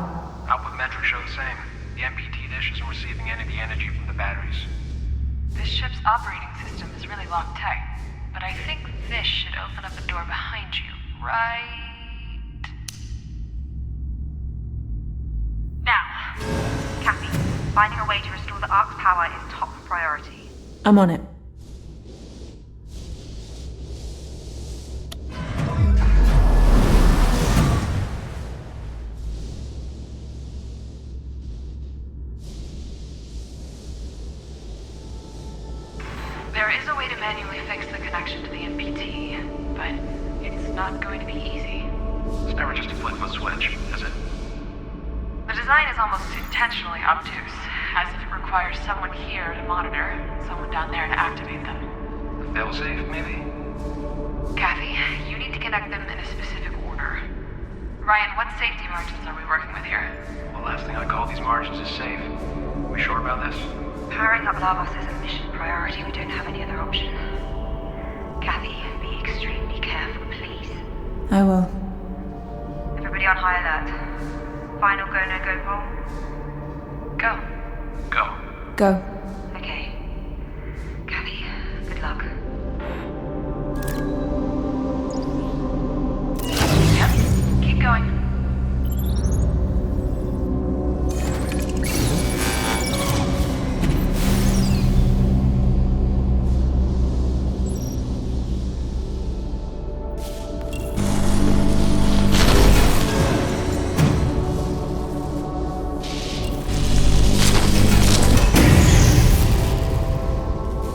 Output metrics show the same. The MPT dish isn't receiving any of the energy from the batteries. This ship's operating system is really locked tight, but I think this should open up a door behind you, right now. Kathy, finding a way to restore the Ark's power is top priority. I'm on it. There is a way to manually fix the connection to the MPT, but it's not going to be easy. It's never just a flip of a switch, is it? The design is almost intentionally obtuse, as if it requires someone here to monitor, and someone down there to activate them. A failsafe, maybe? Kathy, you need to connect them in a specific order. Ryan, what safety margins are we working with here? The last thing I call these margins is safe. We sure about this? Powering up Lavos is a mission priority. We don't have any other option. Kathy, be extremely careful, please. I will. Everybody on high alert. Final go, no go poll? Go. Go. Go. Okay. Kathy, good luck. Yep, keep going.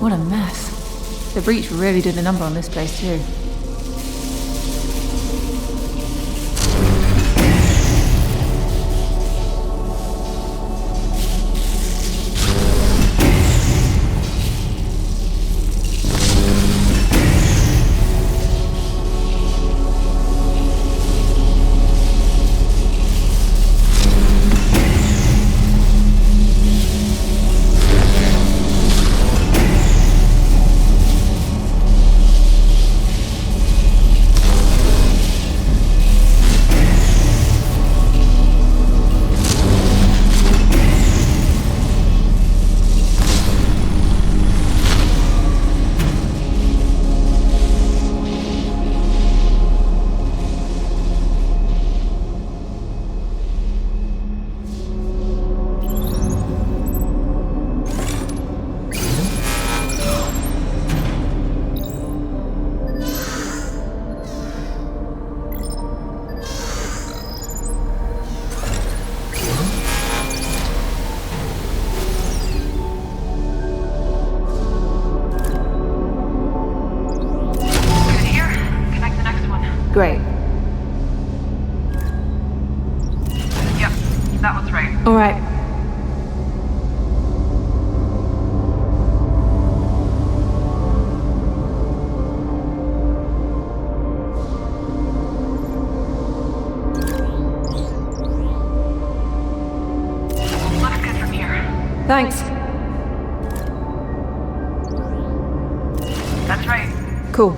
What a mess. The breach really did a number on this place too. Great. Yep, that one's right. All right. Looks good from here. Thanks. That's right. Cool.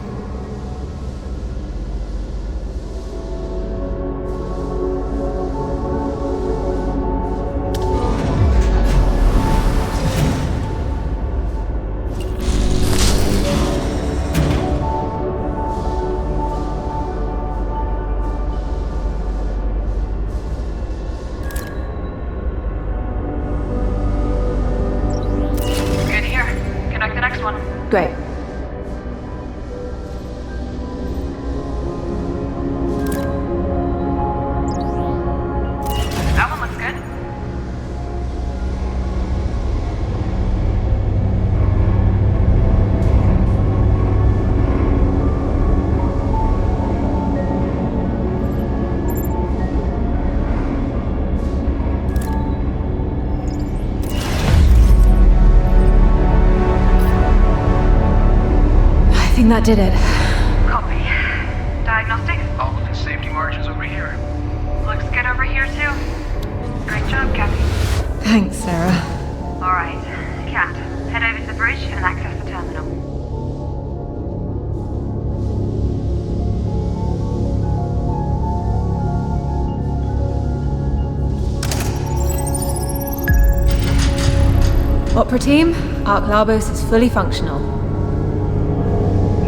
Great. That one looks good. I think that did it. Copy. Diagnostic? All within safety margins over here. Looks good over here, too. Great job, Kathy. Thanks, Sarah. Alright. Kat, head over to the bridge and access the terminal. Opera team, Arc Labos is fully functional.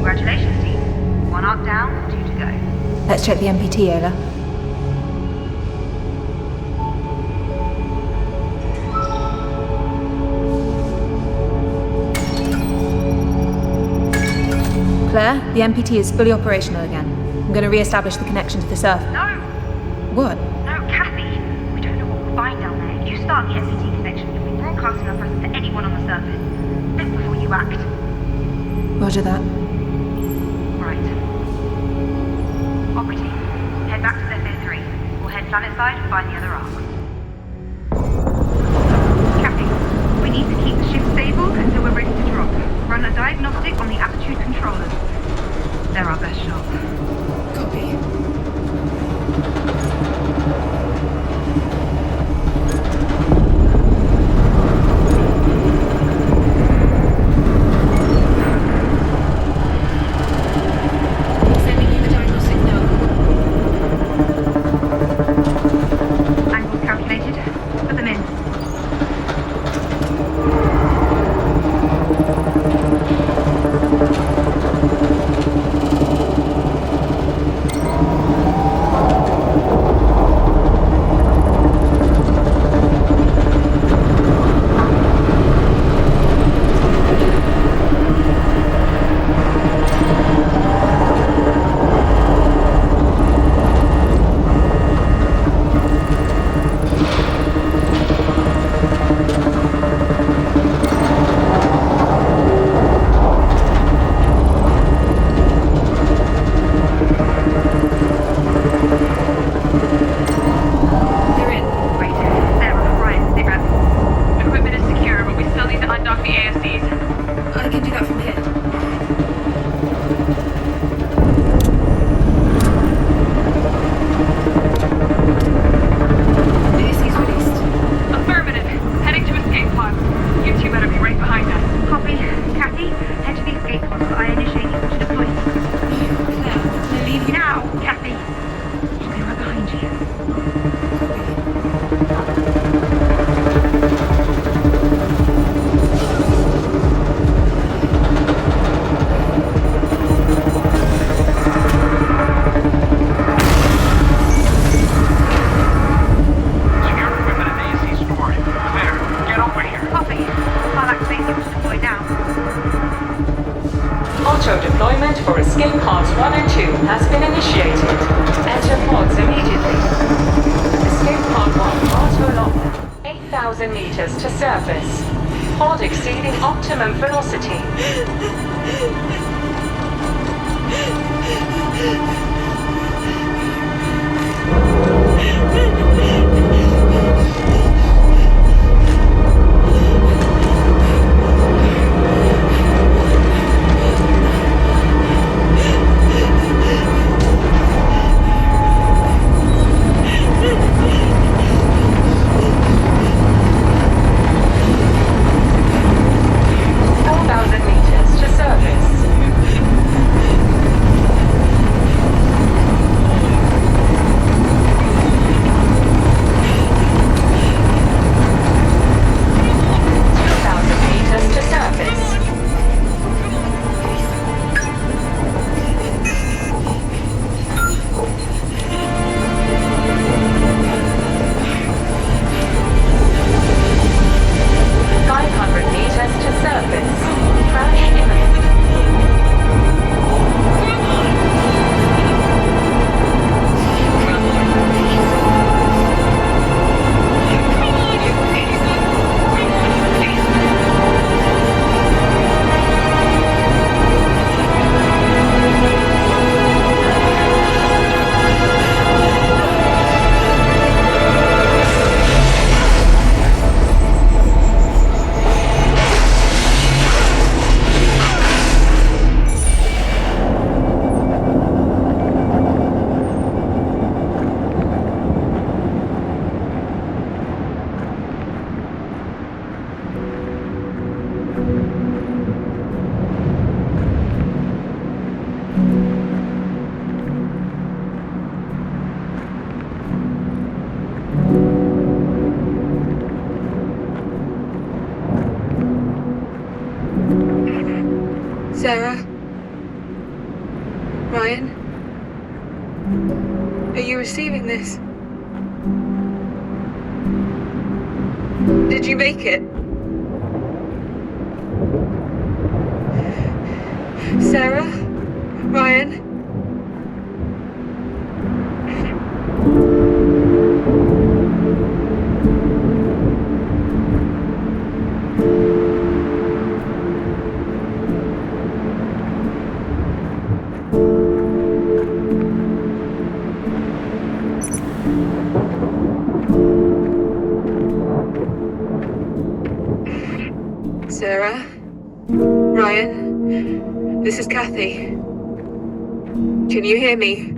Congratulations, team. 1 arc down, 2 to go. Let's check the MPT, Ayla. Claire, the MPT is fully operational again. I'm going to re-establish the connection to the surface. No! What? No, Kathy! We don't know what we'll find down there. You start the MPT connection, you'll be broadcasting our presence to anyone on the surface. Think before you act. Roger that. Right. Opera team, head back to Zephyr 3. We'll head planet side and find the other arcs. Kathy, we need to keep the ship stable until we're ready to drop. Run a diagnostic on the attitude controllers. They're our best shot. Copy. Sending you the diagnostic now. Angles calculated. Put them in. Auto-deployment for escape pods 1 and 2 has been initiated. Enter pods immediately. Escape pod 1 auto-lock. 8,000 meters to surface. Pod exceeding optimum velocity. Sarah? Ryan? Are you receiving this? Did you make it? Sarah? Ryan? Sarah? Ryan? This is Kathy. Can you hear me?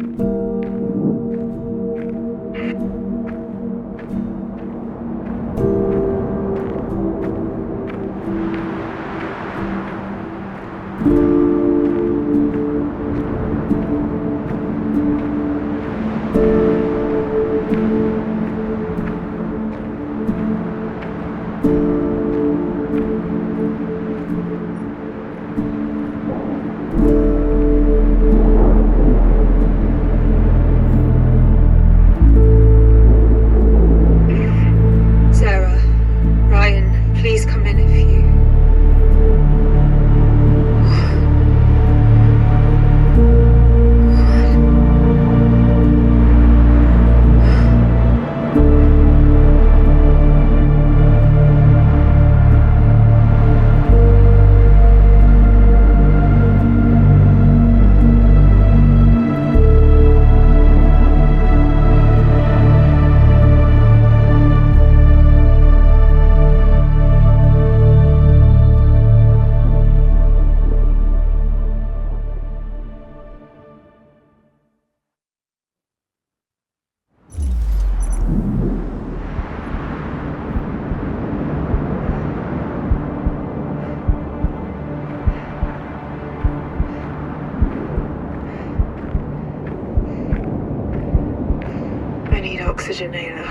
Oxygenator.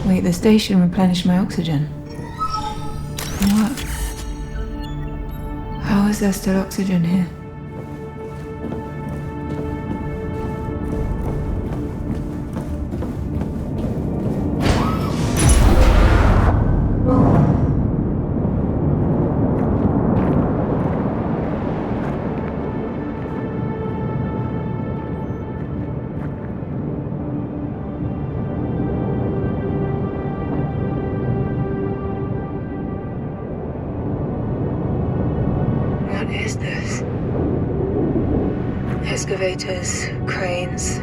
Wait, the station replenished my oxygen. What? How is there still oxygen here? Excavators, cranes.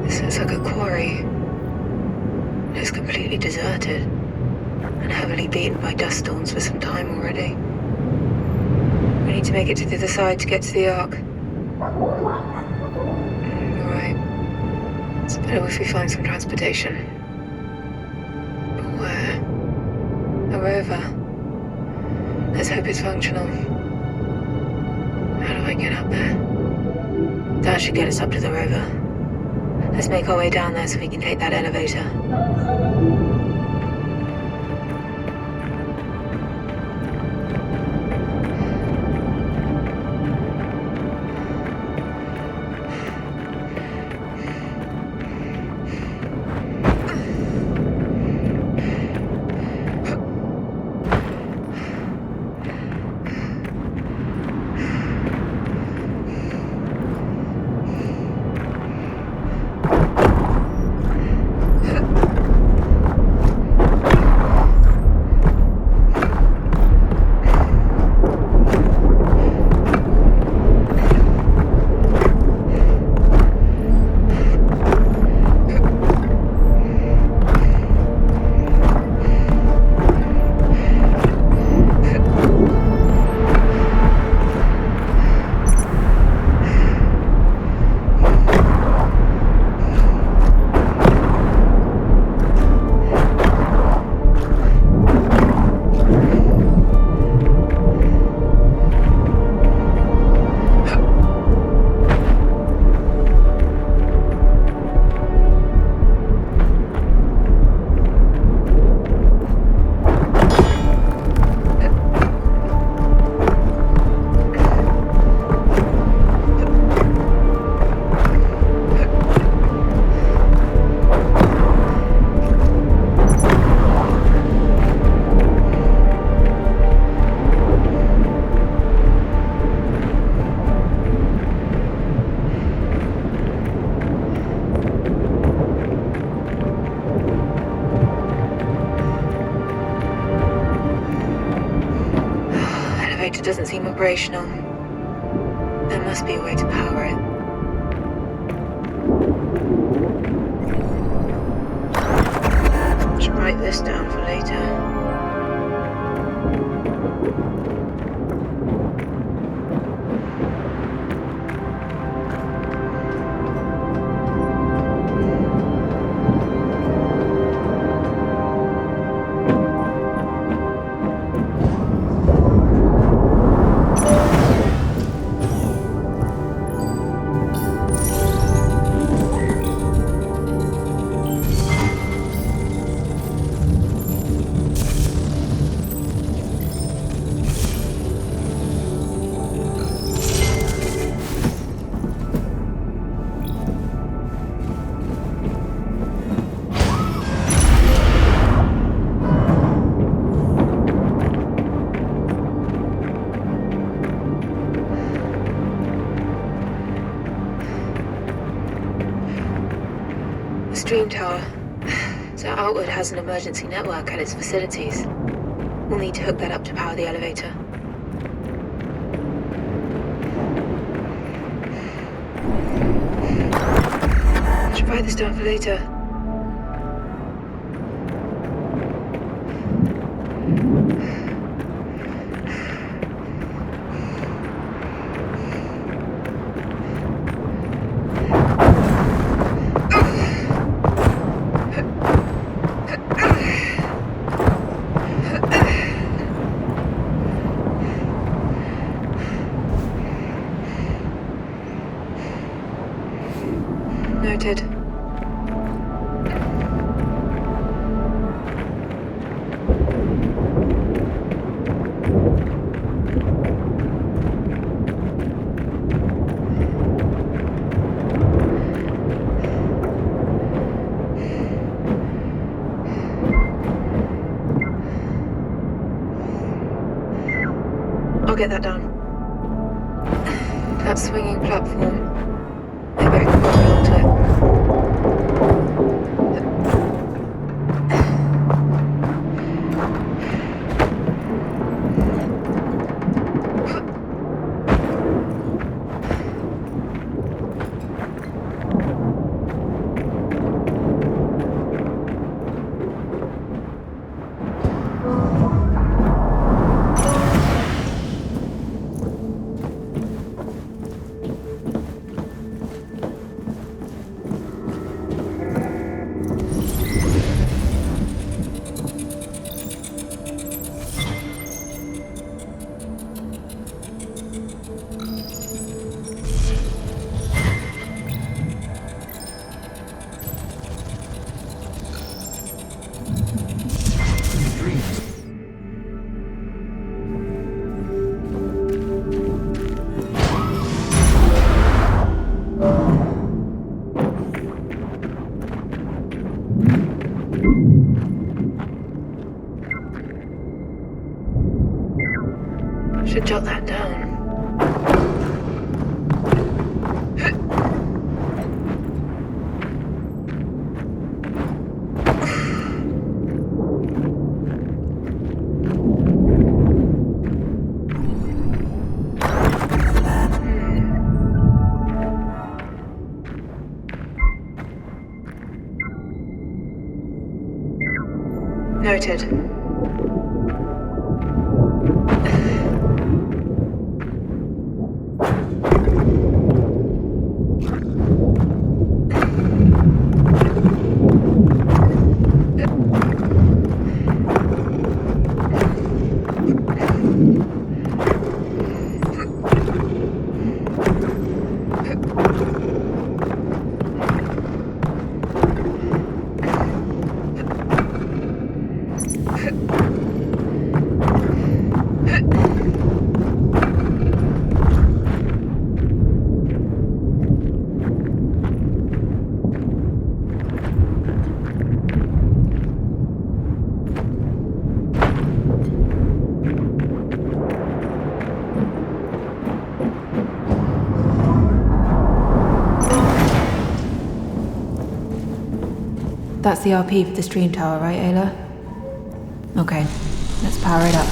This looks like a quarry. It's completely deserted and heavily beaten by dust storms for some time already. We need to make it to the other side to get to the Ark. Alright. It's better if we find some transportation. But where? A rover. Let's hope it's functional. How do I get up there? That should get us up to the rover. Let's make our way down there so we can take that elevator. operational. There must be a way to power it. Should write this down for later. Stream tower. So Outward has an emergency network at its facilities. We'll need to hook that up to power the elevator. Should write this down for later. Noted. I'll get that done. That swinging platform. Maybe I can walk along to it. Should jot that down. Noted. That's the RP for the stream tower, right, Ayla? Okay, let's power it up.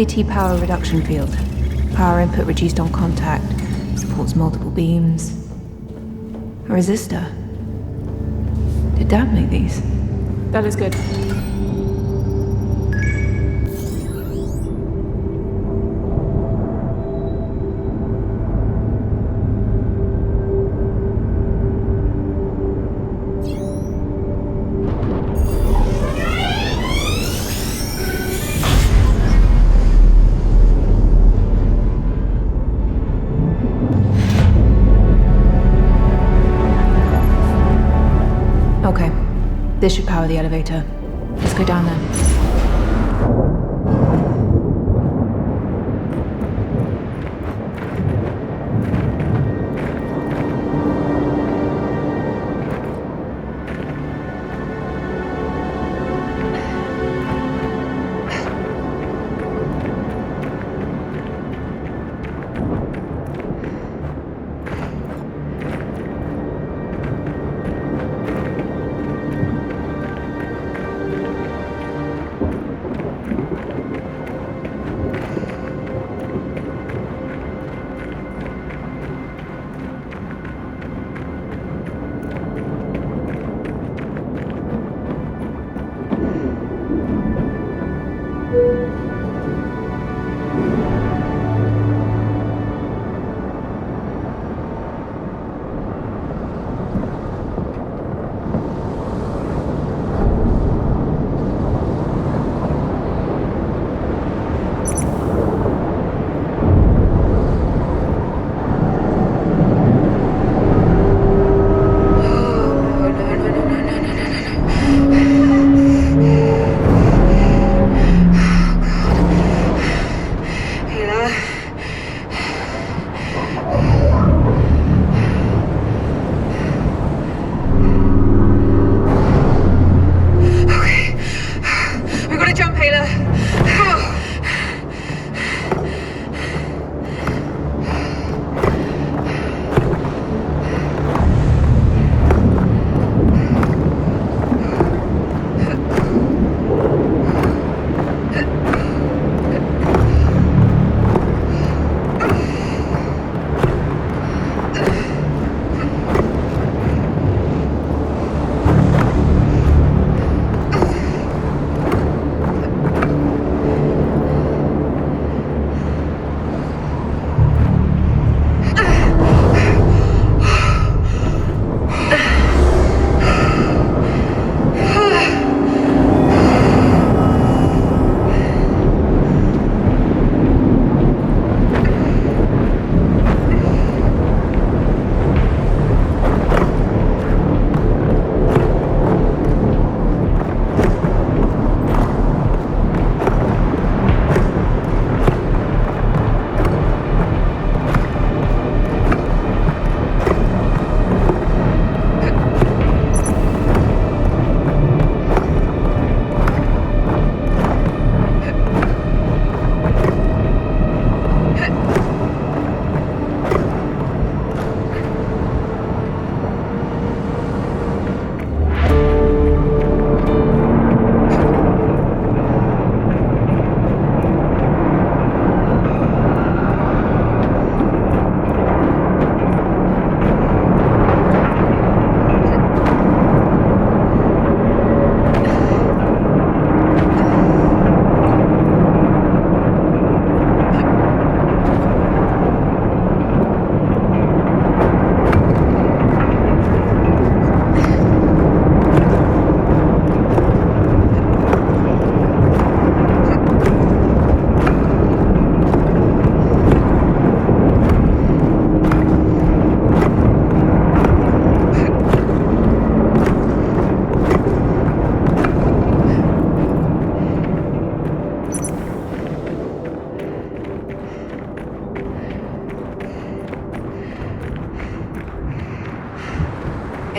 MPT power reduction field. Power input reduced on contact. Supports multiple beams. A resistor. Did Dad make these? That is good. Okay, this should power the elevator. Let's go down there.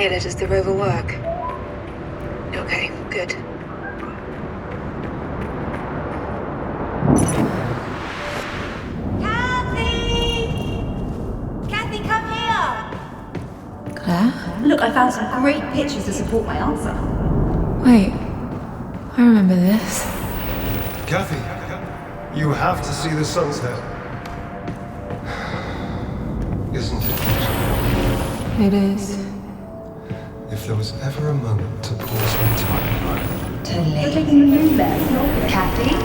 Ayla, does the rover work? Okay, good. Kathy, come here! Claire? Look, I found some great pictures to support my answer. Wait, I remember this. Kathy, You have to see the sunset. Isn't it? It is. If there was ever a moment to pause my timeline. Kathy?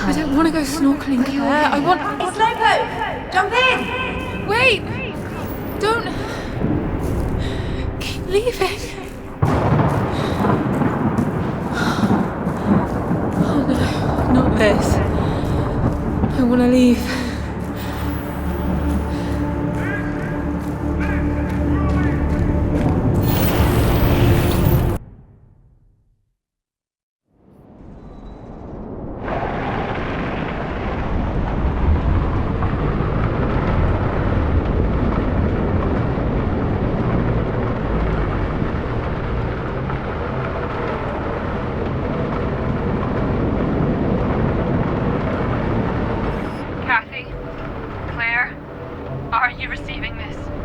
I don't want to go snorkeling, Claire. I want... It's Loco! Jump in! Wait! Don't... Keep leaving. Oh no, not this. I want to leave.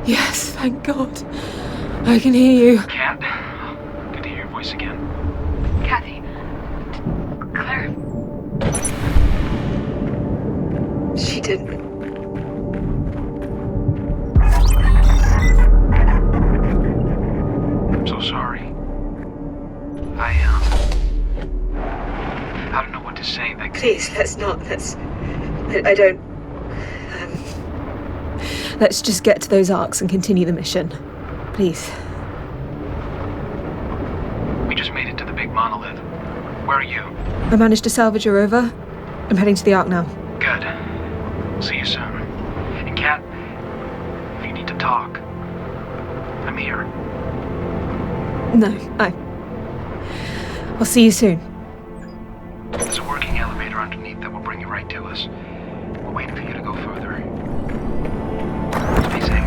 Yes, thank God. I can hear you. Kat? Good to hear your voice again. Kathy. Claire. She didn't. I'm so sorry. I don't know what to say. Please, let's not. I don't... Let's just get to those arcs and continue the mission. Please. We just made it to the big monolith. Where are you? I managed to salvage a rover. I'm heading to the arc now. Good. See you soon. And Kat, if you need to talk, I'm here. No, I'll see you soon. There's a working elevator underneath that will bring you right to us. We're waiting for you to go further. Stay safe.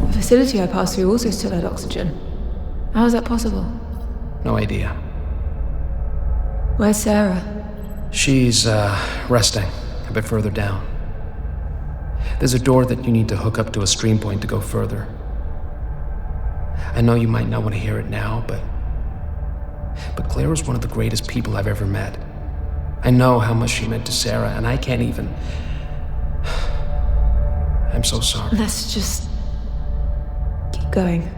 The facility I passed through also still had oxygen. How is that possible? No idea. Where's Sarah? She's, resting a bit further down. There's a door that you need to hook up to a stream point to go further. I know you might not want to hear it now, but Claire was one of the greatest people I've ever met. I know how much she meant to Sarah, and I can't even... I'm so sorry. Let's just... keep going.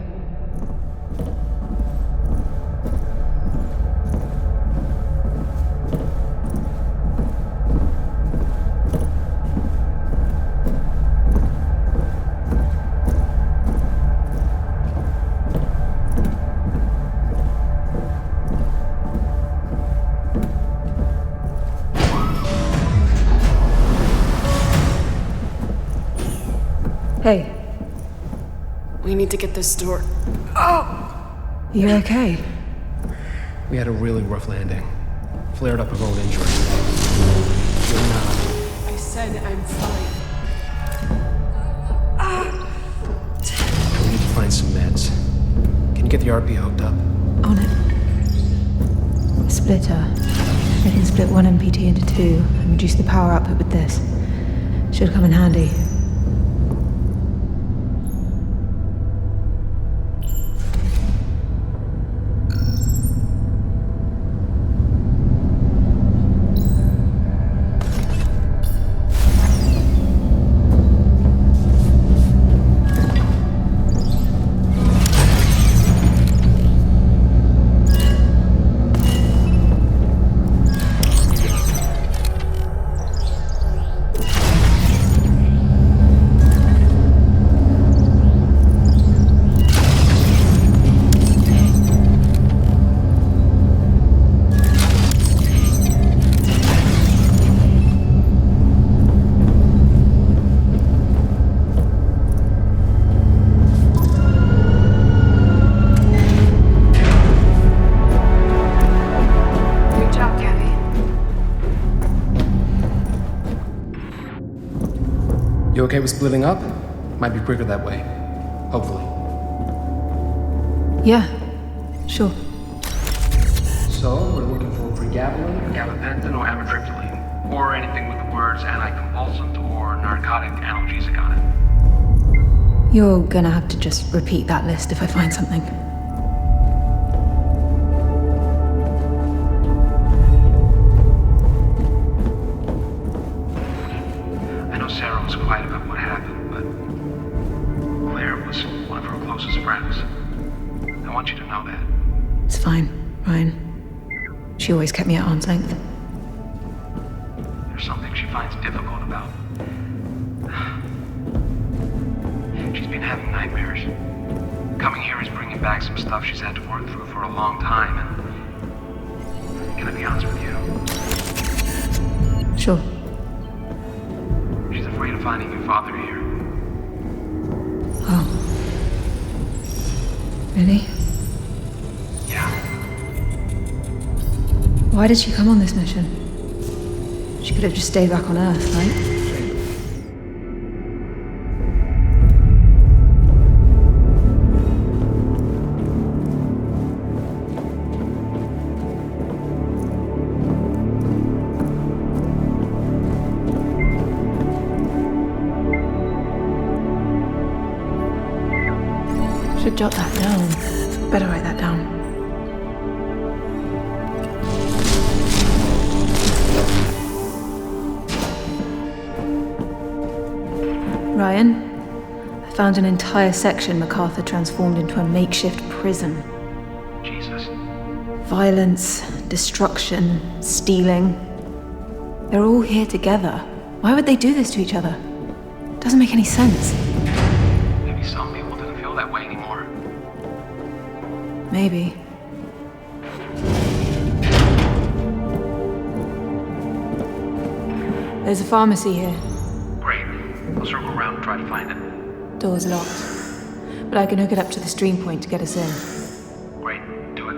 Hey. We need to get this door. You okay? We had a really rough landing. Flared up a bone injury. You're not. I said I'm fine. We need to find some meds. Can you get the RP hooked up? On it. Splitter. I can split one MPT into two and reduce the power output with this. Should come in handy. You okay with splitting up? Might be quicker that way. Hopefully. Yeah, sure. So, we're looking for pregabalin, gabapentin, or amitriptyline. Or anything with the words anticonvulsant or narcotic analgesic on it. You're gonna have to just repeat that list if I find something. I know Sarah was quiet about what happened, but Claire was one of her closest friends. I want you to know that. It's fine, Ryan. She always kept me at arm's length. There's something she finds difficult about. She's been having nightmares. Coming here is bringing back some stuff she's had to work through for a long time, and can I be honest with you? Sure. She's afraid of finding your father here. Oh. Really? Yeah. Why did she come on this mission? She could have just stayed back on Earth, right? Should jot that down. Better write that down. Ryan, I found an entire section MacArthur transformed into a makeshift prison. Jesus. Violence, destruction, stealing. They're all here together. Why would they do this to each other? Doesn't make any sense. Maybe some people didn't feel that way anymore. Maybe. There's a pharmacy here. Great. I'll circle around and try to find it. Door's locked. But I can hook it up to the stream point to get us in. Great. Do it.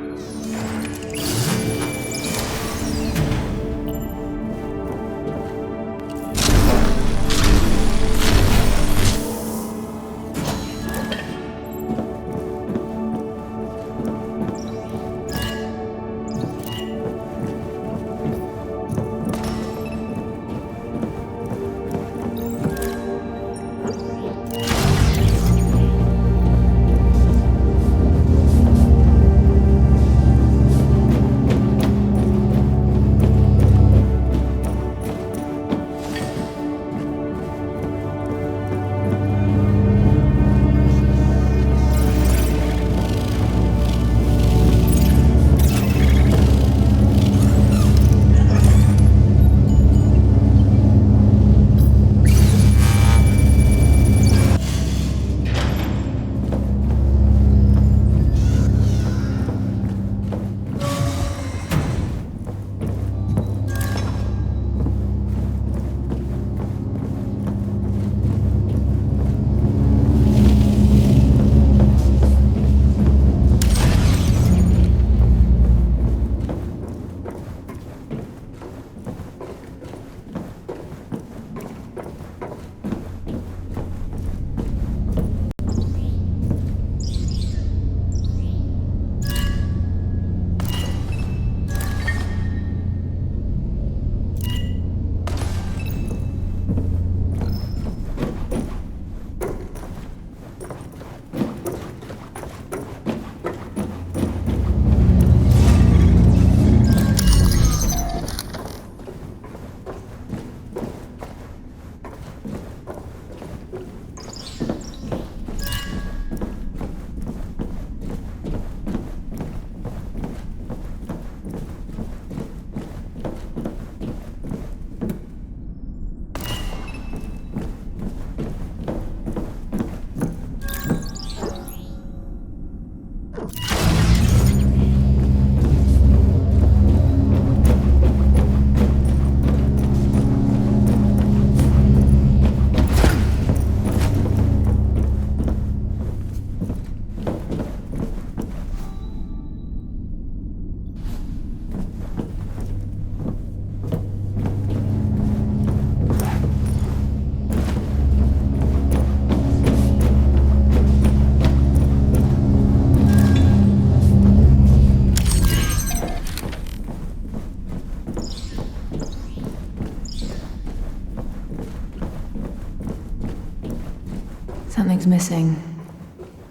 Something's missing.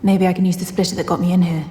Maybe I can use the splitter that got me in here.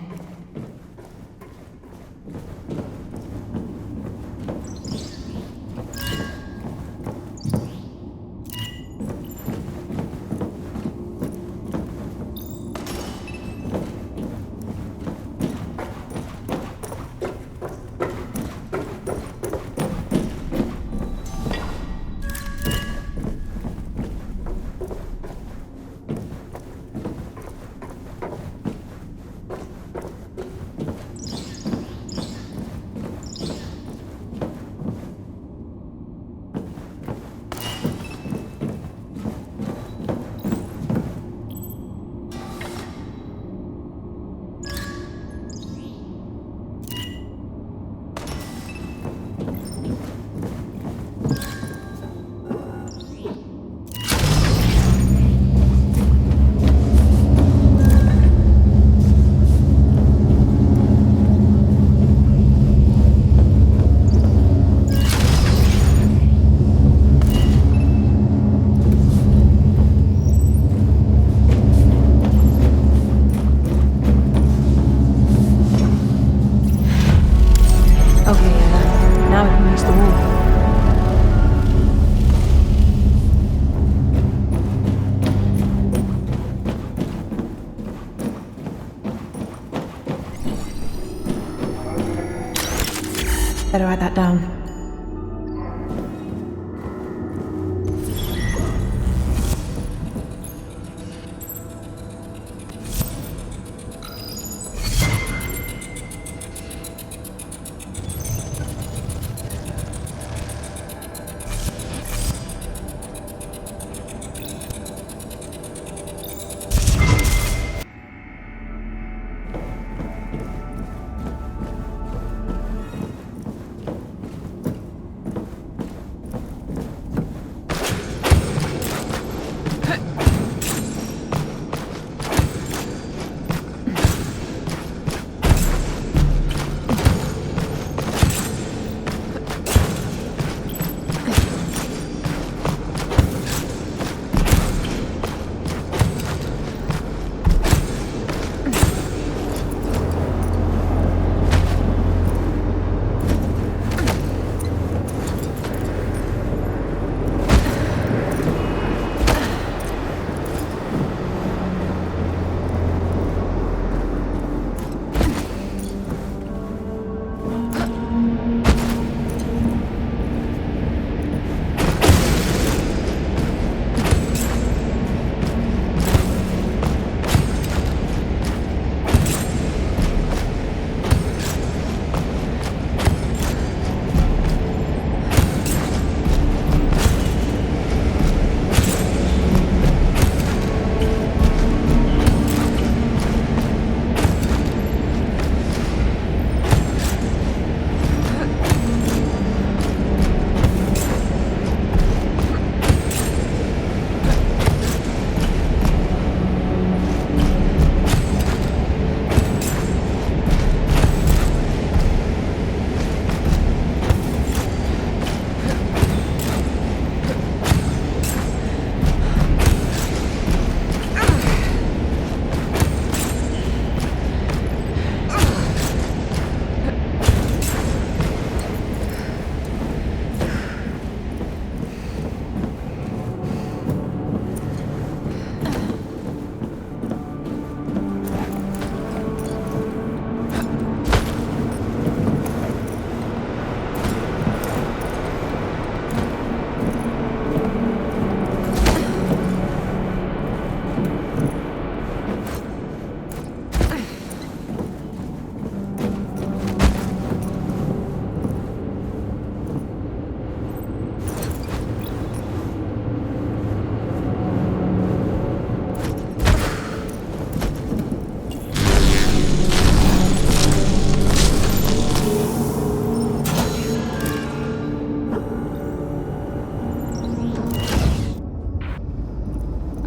Better write that down.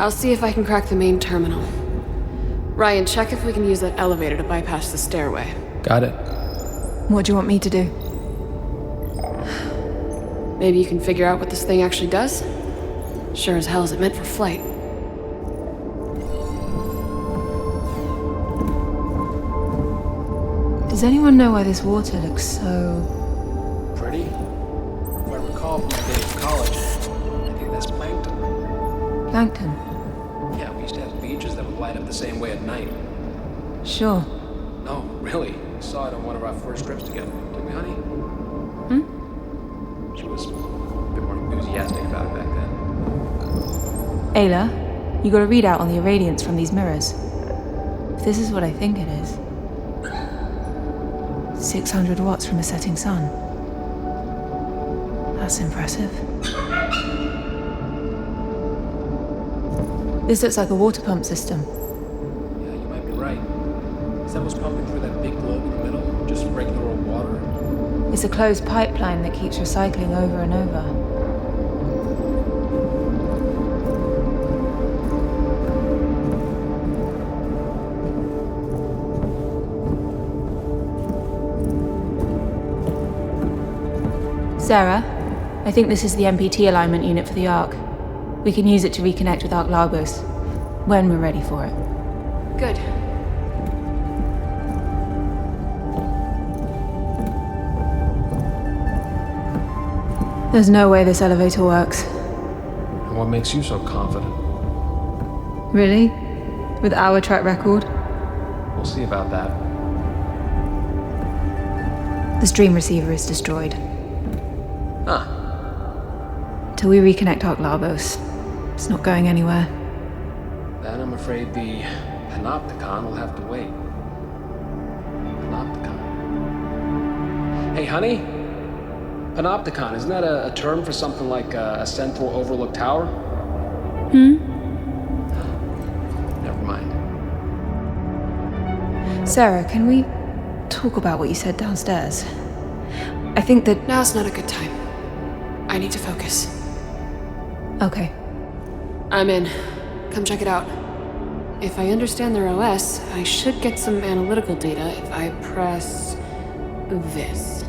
I'll see if I can crack the main terminal. Ryan, check if we can use that elevator to bypass the stairway. Got it. What do you want me to do? Maybe you can figure out what this thing actually does? Sure as hell is it meant for flight. Does anyone know why this water looks so... Pretty? If I recall from my days of college, I think that's plankton. Plankton? Yeah, we used to have beaches that would light up the same way at night. Sure. No, really. We saw it on one of our first trips together. Didn't we, honey? She was a bit more enthusiastic about it back then. Ayla, you got a readout on the irradiance from these mirrors. If this is what I think it is... 600 watts from a setting sun. That's impressive. This looks like a water pump system. Yeah, you might be right. Is that what's pumping through that big globe in the middle? Just regular old water? It's a closed pipeline that keeps recycling over and over. Sarah, I think this is the MPT alignment unit for the Ark. We can use it to reconnect with Ark Lagos when we're ready for it. Good. There's no way this elevator works. And what makes you so confident? Really? With our track record? We'll see about that. The stream receiver is destroyed. Huh. Till we reconnect Ark Lagos, it's not going anywhere. Then I'm afraid the Panopticon will have to wait. Panopticon. Hey, honey? Panopticon, isn't that a term for something like a central overlook tower? Never mind. Sarah, can we talk about what you said downstairs? I think that... Now's not a good time. I need to focus. Okay. I'm in. Come check it out. If I understand their OS, I should get some analytical data if I press... this.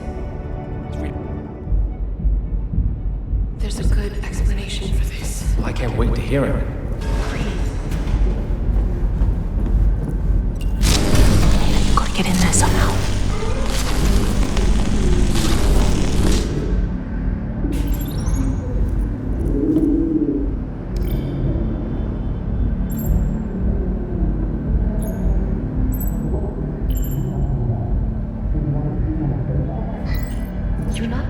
There's a good explanation for this. Well, I can't wait to hear it. Gotta get in there somehow.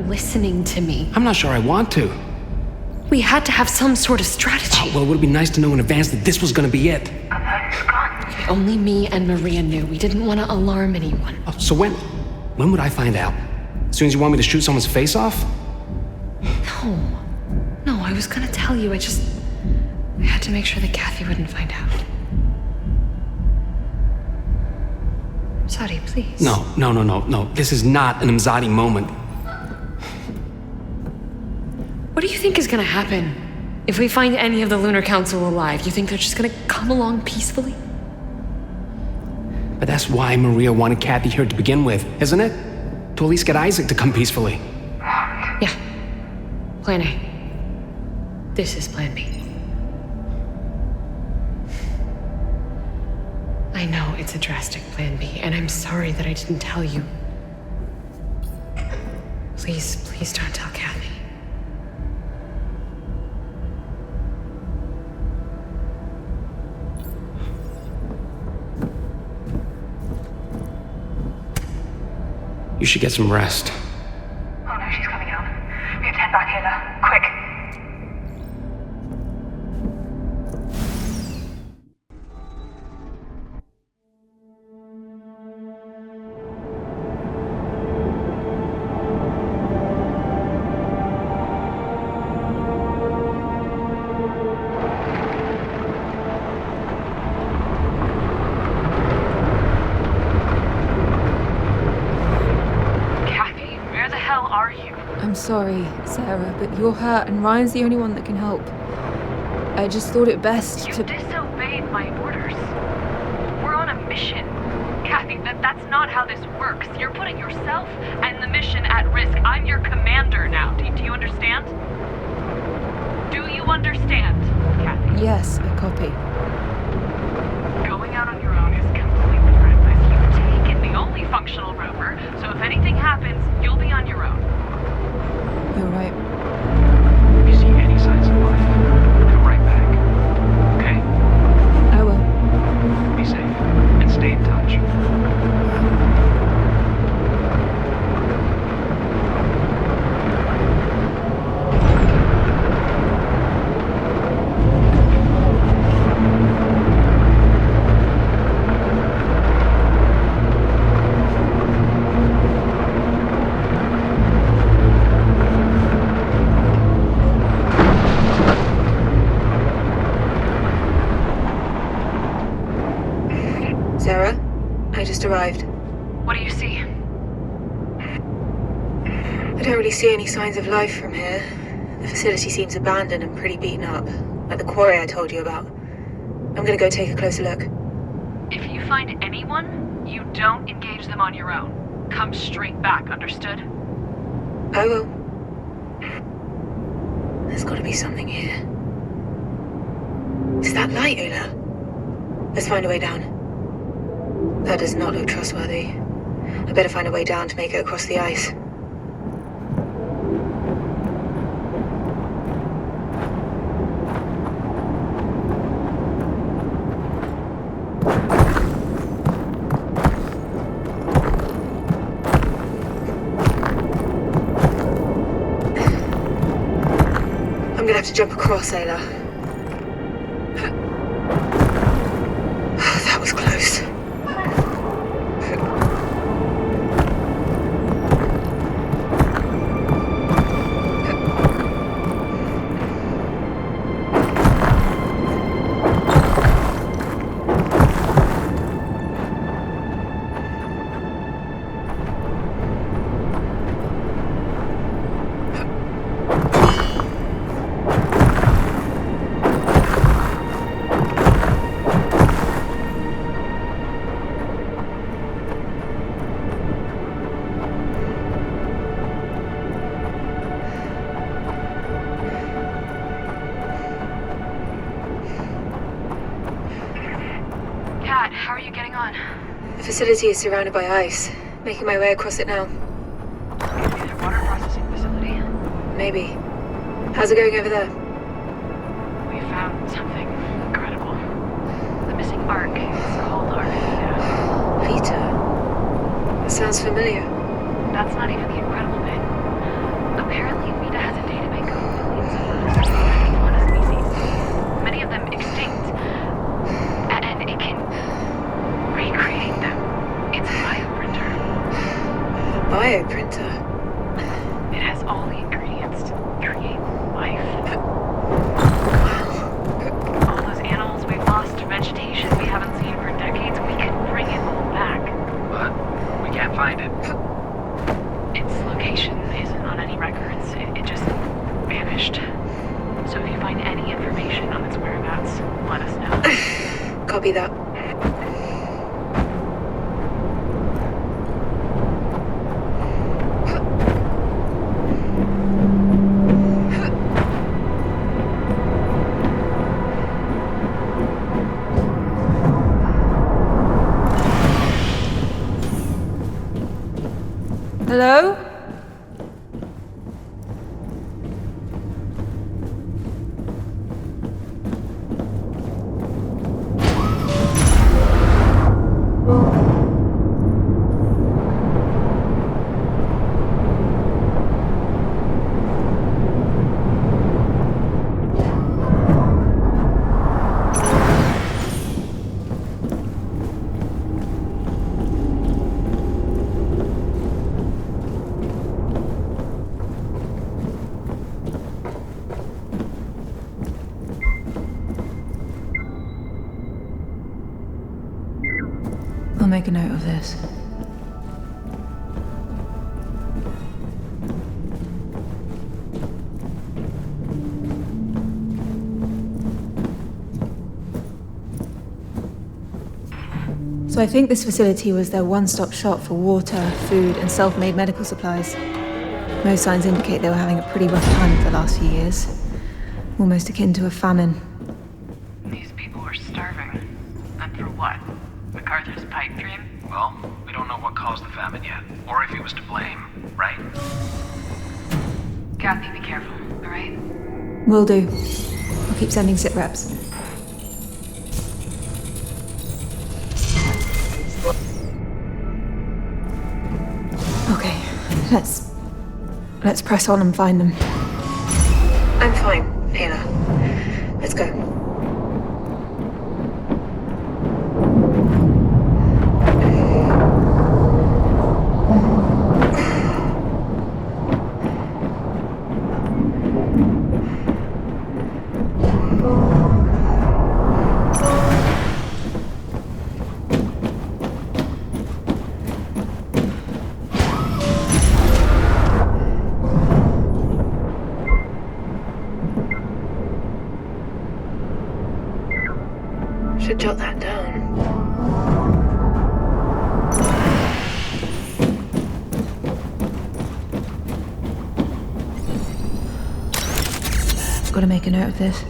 Listening to me. I'm not sure I want to. We had to have some sort of strategy. Well, it would be nice to know in advance that this was gonna be it. Okay, only me and Maria knew. We didn't want to alarm anyone. Oh, so when would I find out? As soon as you want me to shoot someone's face off? No, I was gonna tell you. I had to make sure that Kathy wouldn't find out. Sadi, please. No. This is not an Imzadi moment. What do you think is gonna happen if we find any of the Lunar Council alive? You think they're just gonna come along peacefully? But that's why Maria wanted Kathy here to begin with, isn't it? To at least get Isaac to come peacefully. Yeah. Plan A. This is Plan B. I know it's a drastic Plan B, and I'm sorry that I didn't tell you. Please don't tell Kathy. You should get some rest. Oh no, she's coming out. We have to head back here now. Quick. I'm sorry, Sarah, but you're hurt and Ryan's the only one that can help. I just thought it best You to... disobeyed my orders. We're on a mission. Kathy, that's not how this works. You're putting yourself and the mission at risk. I'm your commander now. Do you understand? Do you understand, Kathy? Yes, I copy. Going out on your own is completely reckless. You've taken the only functional route your own. You're right. If you see any signs of life, come right back. Okay? I will. Be safe and stay in touch. Arrived. What do you see? I don't really see any signs of life from here. The facility seems abandoned and pretty beaten up, like the quarry I told you about. I'm gonna go take a closer look. If you find anyone, you don't engage them on your own. Come straight back, understood? I will. There's gotta be something here. Is that light, Ula? Let's find a way down. That does not look trustworthy. I better find a way down to make it across the ice. I'm gonna have to jump across, Ayla. That was close. How are you getting on? The facility is surrounded by ice. Making my way across it now. Maybe a water processing facility. Maybe. How's it going over there? We found something incredible. The missing ark is called our Vita. Vita? That sounds familiar. That's not even the incredible bit. Apparently, Vita has a databank of millions of unassociated fauna species. Many of them extinct. And it can recreate them. It's a bioprinter. A bioprinter? It has all the ingredients to create life. All those animals we've lost, vegetation we haven't seen for decades, we could bring it all back. But we can't find it. Its location isn't on any records. It just vanished. So if you find any information on its whereabouts, let us know. Copy that. Hello? I'll make a note of this. So I think this facility was their one-stop shop for water, food, and self-made medical supplies. Most signs indicate they were having a pretty rough time for the last few years. Almost akin to a famine. These people were starving. And for what? MacArthur's pipe dream? Well, we don't know what caused the famine yet, or if he was to blame. right? Kathy, be careful, alright? Will do. I'll keep sending sit reps. Okay, let's press on and find them. I'm fine, Ayla. Let's go. Should jot that down. Gotta make a note of this.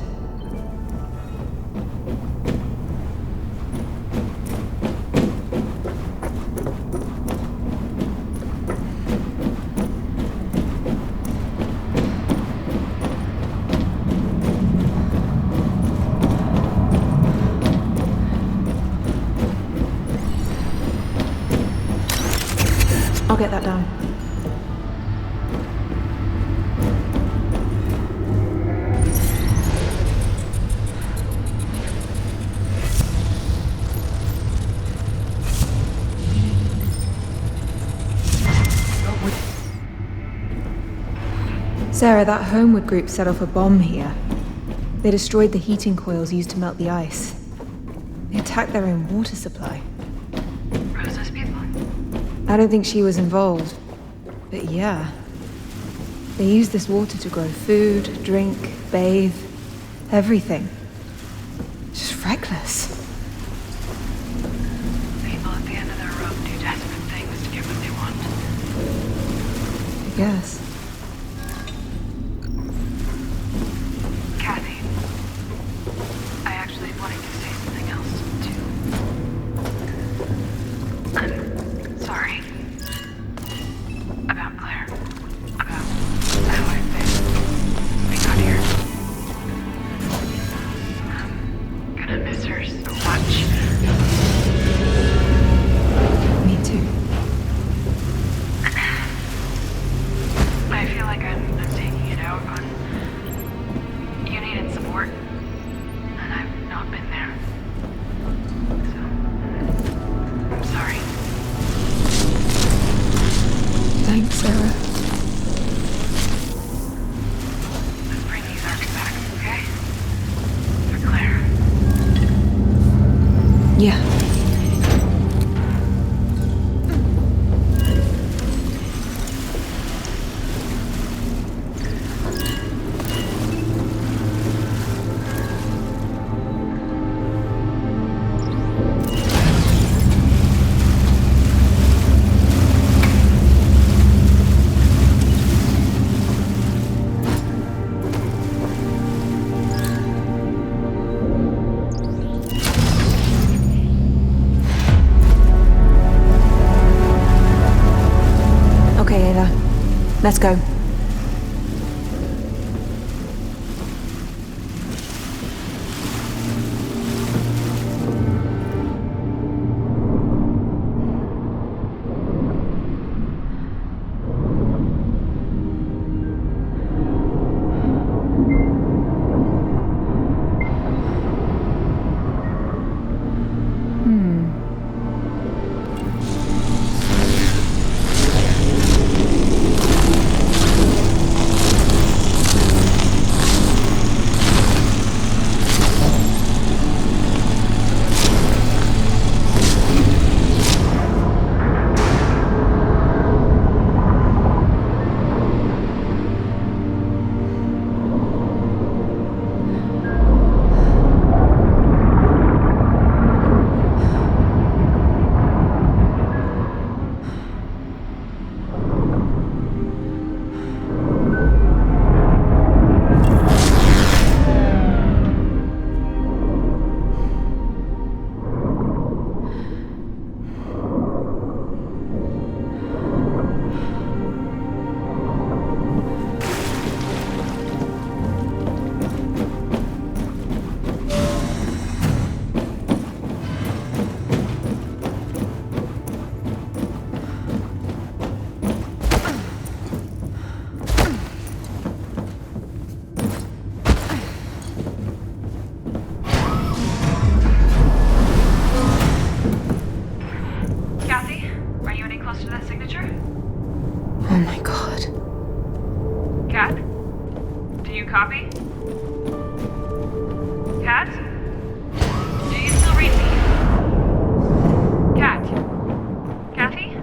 I'll get that down. Sarah, that Homewood group set off a bomb here. They destroyed the heating coils used to melt the ice. They attacked their own water supply. Rosa's people? I don't think she was involved. But yeah. They used this water to grow food, drink, bathe, everything. Just reckless. People at the end of their rope do desperate things to get what they want. I guess. Kathy, I actually wanted to say something else, too. I'm sorry. About Claire. About how I've been. We got here. I'm gonna miss her so much. Me too. I feel like I'm taking it out on... You needed support, and I've not been there. So, I'm sorry. Thanks, Sarah. Let's bring these arcs back, okay? For Claire. Yeah. Okay, Ava. Let's go. Do you copy? Cat? Do you still read me? Cat? Kathy?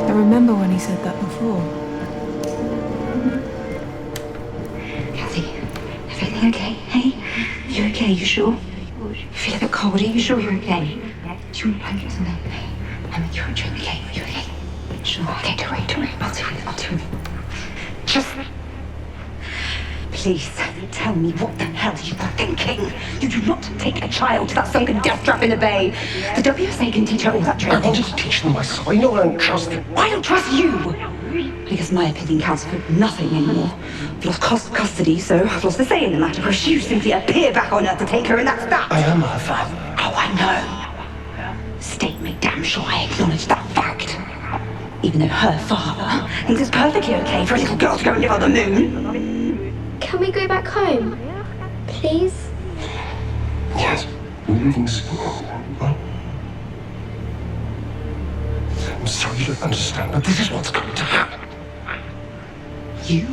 I remember when he said that before. Kathy, everything okay? Hey? You okay? You sure? You feel a bit cold. Are you sure you're okay? Do you want a blanket or something? I'm you're a drink, okay? Are you okay? Sure. Okay, don't worry. I'll do it. Just... Please, tell me what the hell you were thinking. You do not take a child to that sunken death trap in the bay. The WSA can teach her all that training. I want to teach them myself. I know I don't trust them. I don't trust you! Because my opinion counts for nothing anymore. I've lost custody, so I've lost the say in the matter, whereas you simply appear back on Earth to take her, and that's that. I am her father. Oh, I know. State me damn sure I acknowledge that fact. Even though her father thinks it's perfectly okay for a little girl to go and live on the moon. Can we go back home? Please? Yes, we're leaving soon. I'm sorry you don't understand, but this is what's going to happen. You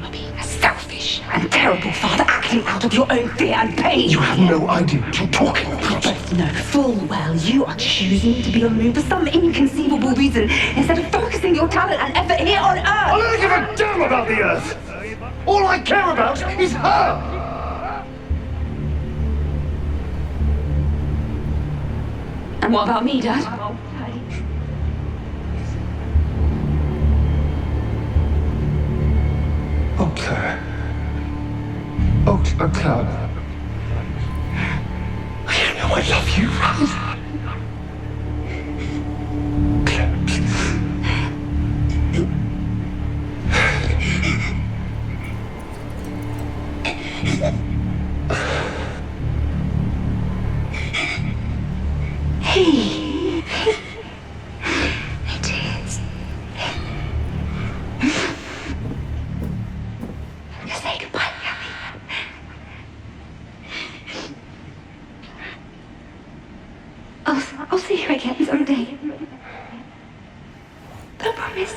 are being a selfish and terrible father, acting out of your own fear and pain. You have no idea what you're talking about. You both know full well you are choosing to be on the moon for some inconceivable reason instead of focusing your talent and effort here on Earth. I don't give a damn about the Earth. All I care about is her. And what about me, Dad? Oh, Claire. Oh, Claire. You know I love you, right? Claire, please. Hey. It is. Just say goodbye, Kathy. I'll see you again someday. I promise.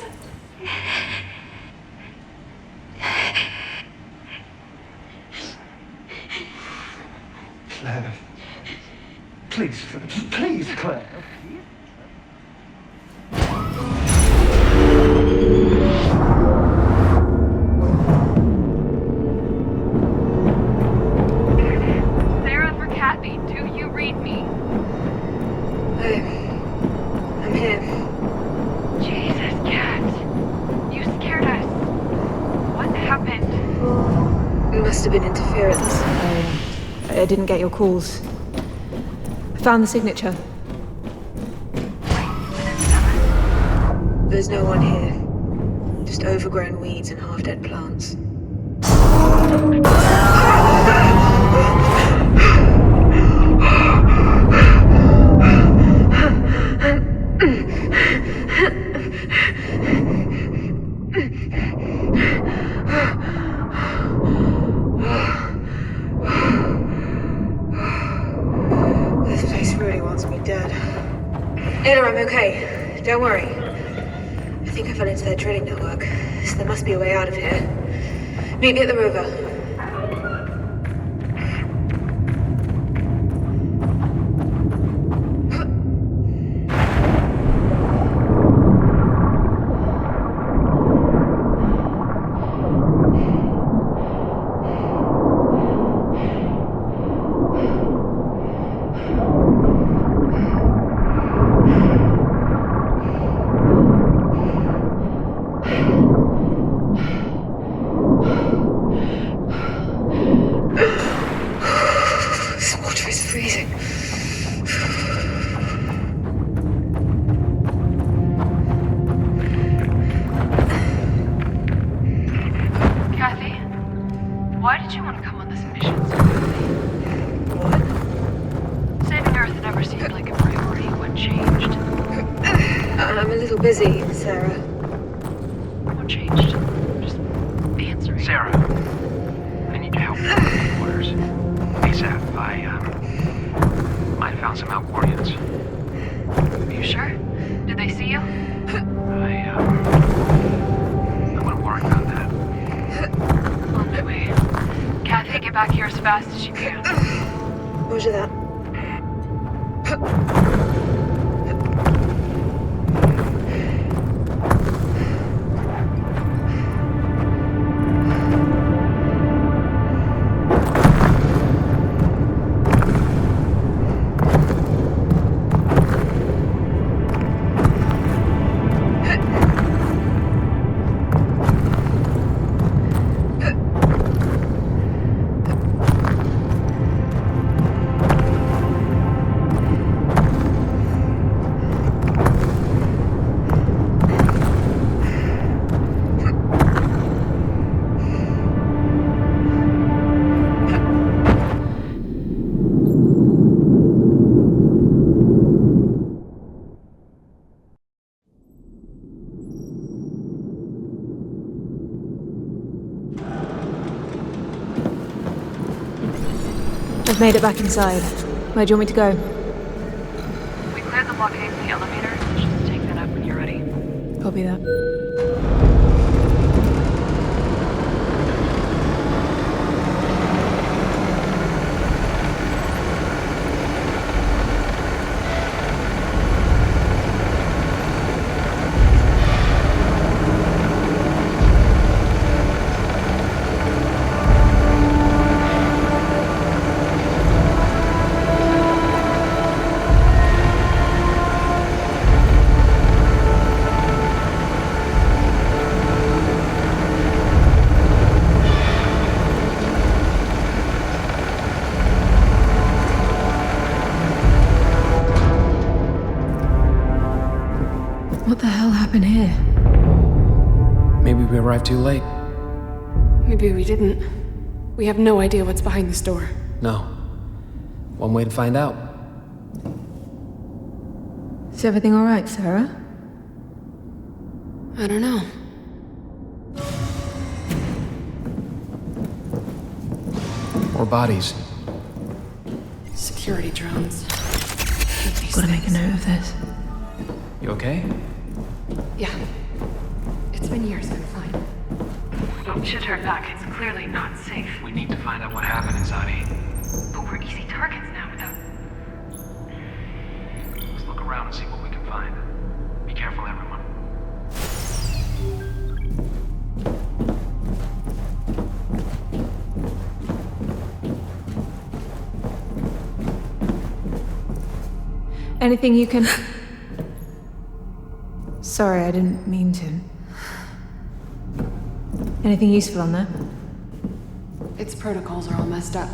Claire. Please, Claire. Sarah for Kathy, do you read me? I'm here. Jesus, Kat. You scared us. What happened? It must have been interference. I didn't get your calls. I found the signature. There's no one here. Just overgrown weeds and half-dead plants. Ayla, I'm okay. Don't worry. I think I fell into their drilling network, so there must be a way out of here. Meet me at the rover. Busy, Sarah. What changed? Just answering. Sarah, I need your help with the orders. ASAP. I might have found some Outguardians. Are you sure? Did they see you? I wouldn't worry about that. On my way. Kathy, get back here as fast as you can. Roger that. I've made it back inside. Where do you want me to go? We cleared the blockade in the elevator. Just take that up when you're ready. Copy that. What the hell happened here? Maybe we arrived too late. Maybe we didn't. We have no idea what's behind this door. No. One way to find out. Is everything alright, Sarah? I don't know. More bodies. Security drones. Gotta make a note of this. You okay? Yeah. It's been years, I'm fine. We should turn back. It's clearly not safe. We need to find out what happened, Izadi. But we're easy targets now without... Let's look around and see what we can find. Be careful, everyone. Anything you can... Sorry, I didn't mean to. Anything useful on there? Its protocols are all messed up.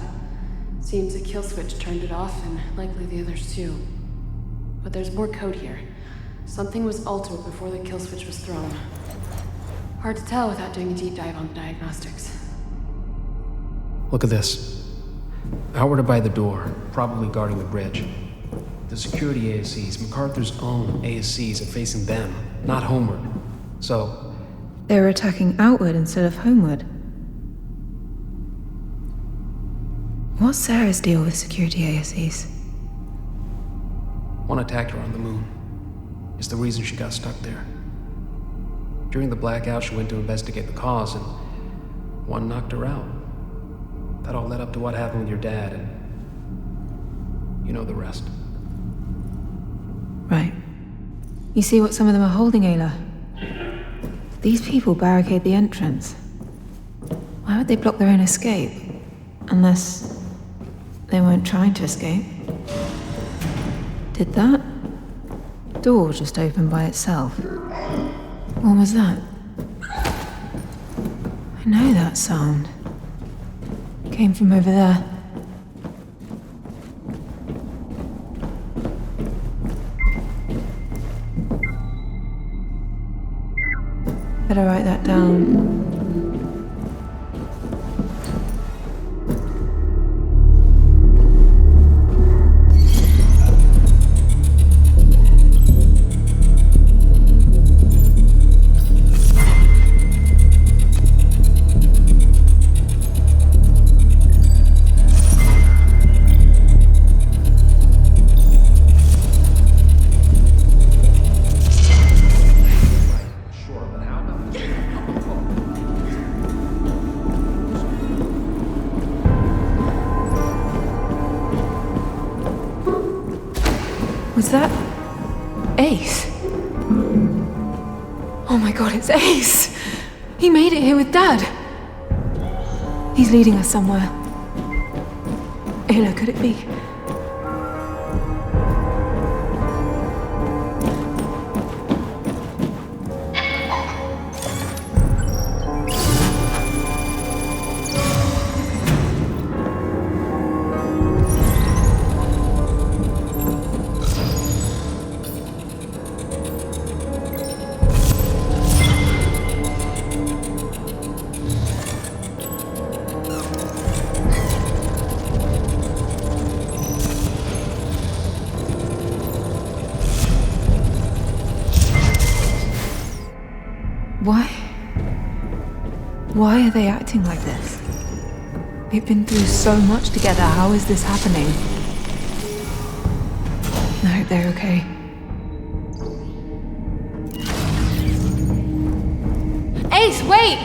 Seems the kill switch turned it off, and likely the others too. But there's more code here. Something was altered before the kill switch was thrown. Hard to tell without doing a deep dive on the diagnostics. Look at this. Outward by the door, probably guarding the bridge. The security ASCs, MacArthur's own ASCs, are facing them, not homeward. So... They were attacking outward instead of homeward. What's Sarah's deal with security ASCs? one attacked her on the moon. is the reason she got stuck there. During the blackout, she went to investigate the cause, and one knocked her out. That all led up to what happened with your dad, and you know the rest. Right. You see what some of them are holding, Ayla? These people barricade the entrance. Why would they block their own escape? Unless they weren't trying to escape. Did that door just open by itself? What was that? I know that sound. It came from over there. Better write that down. Was that Ace? Oh my god, it's Ace! He made it here with Dad! He's leading us somewhere. Ayla, could it be? Why are they acting like this? They've been through so much together. How is this happening? I hope they're okay. Ace, wait!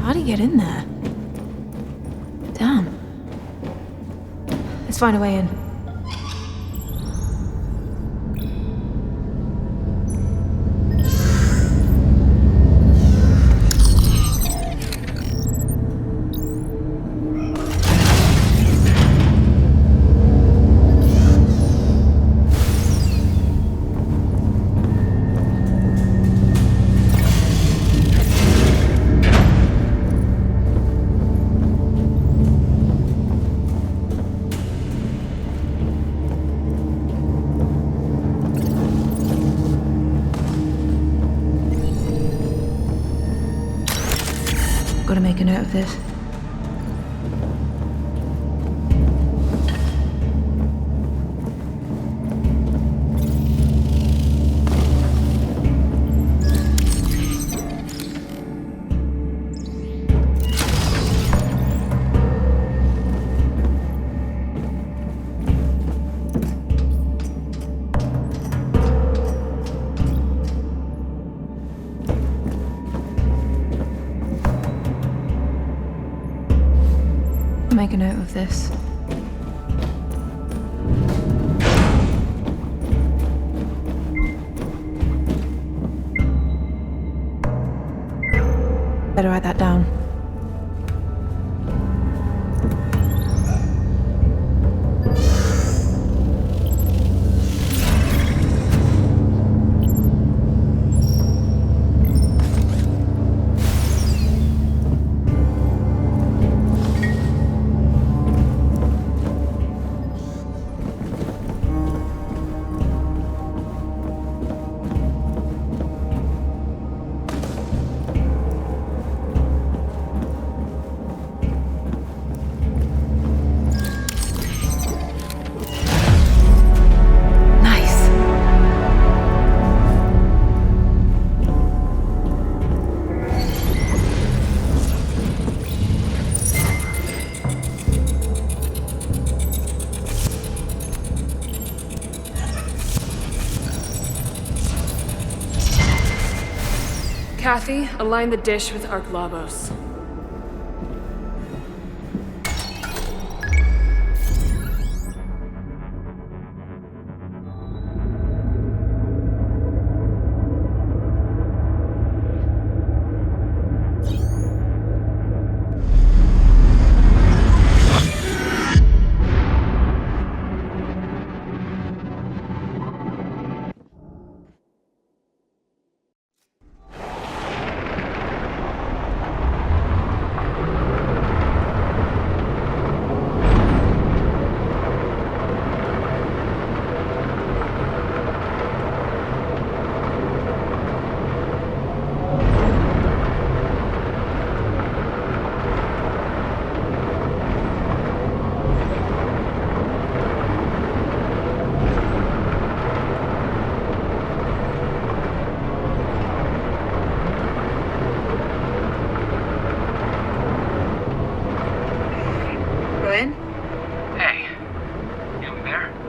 How'd he get in there? Damn. Let's find a way in. Gotta make a note of this. Make a note of this. Better write that down. Kathy, align the dish with Arklabos.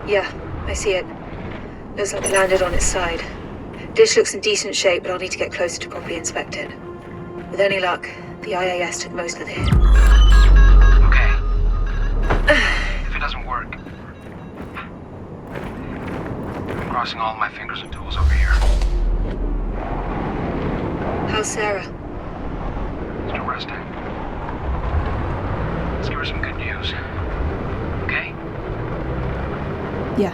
Yeah, I see it. Looks like it landed on its side. Dish looks in decent shape, but I'll need to get closer to properly inspect it. With any luck, the IAS took most of the hit. Okay. If it doesn't work, I'm crossing all my fingers and toes over here. How's Sarah? Still resting. Let's give her some good news. Okay? Yeah.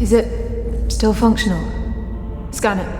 Is it still functional? Scan it.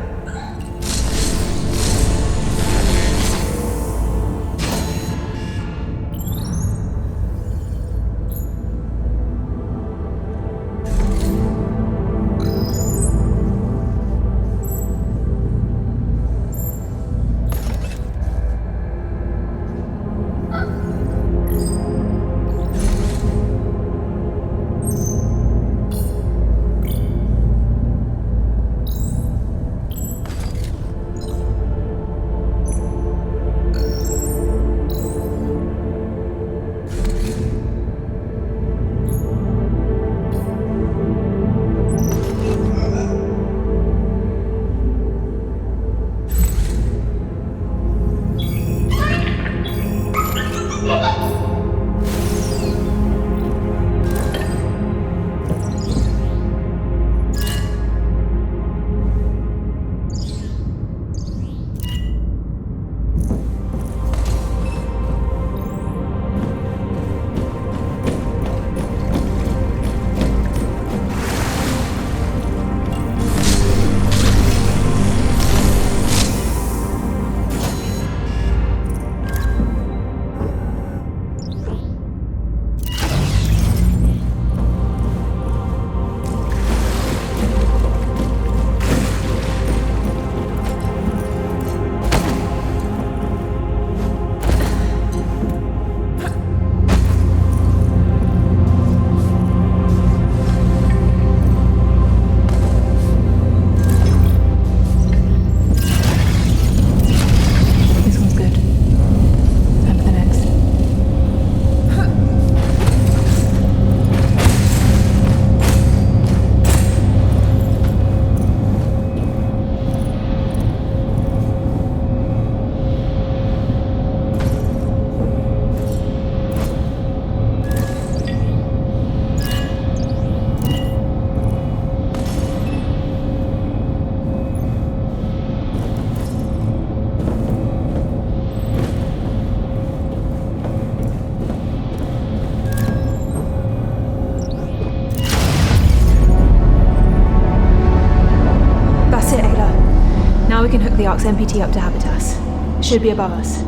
We can hook the Ark's MPT up to Habitas. It should be above us.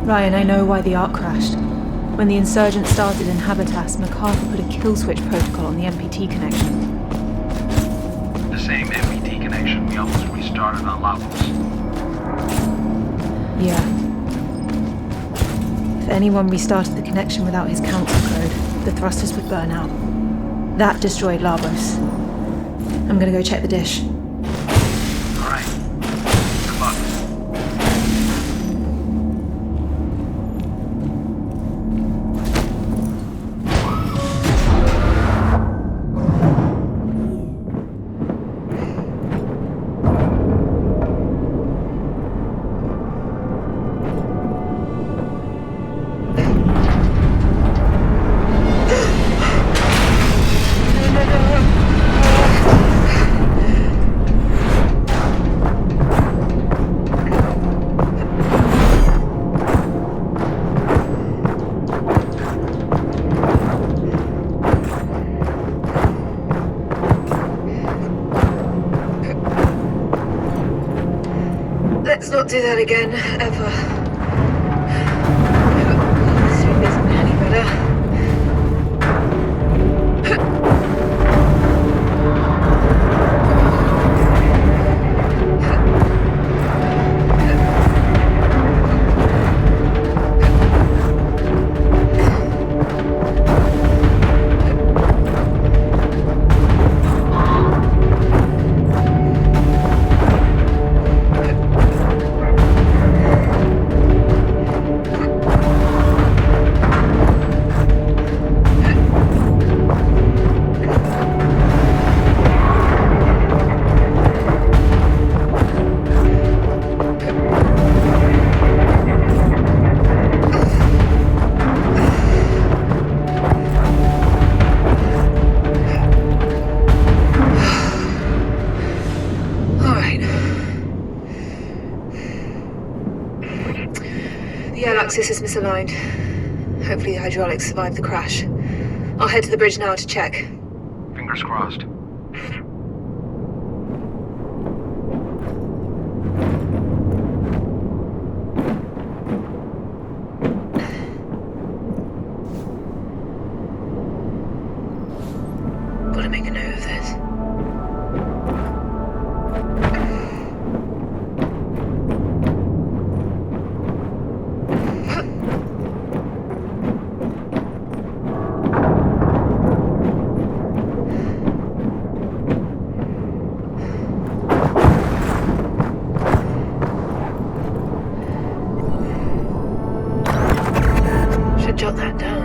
Ryan, I know why the Ark crashed. When the insurgents started in Habitas, MacArthur put a kill switch protocol on the MPT connection. The same MPT connection we almost restarted on Lavos. Yeah. If anyone restarted the connection without his council code, the thrusters would burn out. That destroyed Lavos. I'm gonna go check the dish. Alright. Good luck. Let's not do that again, ever. Sleep isn't any better. axis is misaligned. Hopefully the hydraulics survived the crash. I'll head to the bridge now to check. Fingers crossed. Gotta make a note of this. Should jot that down.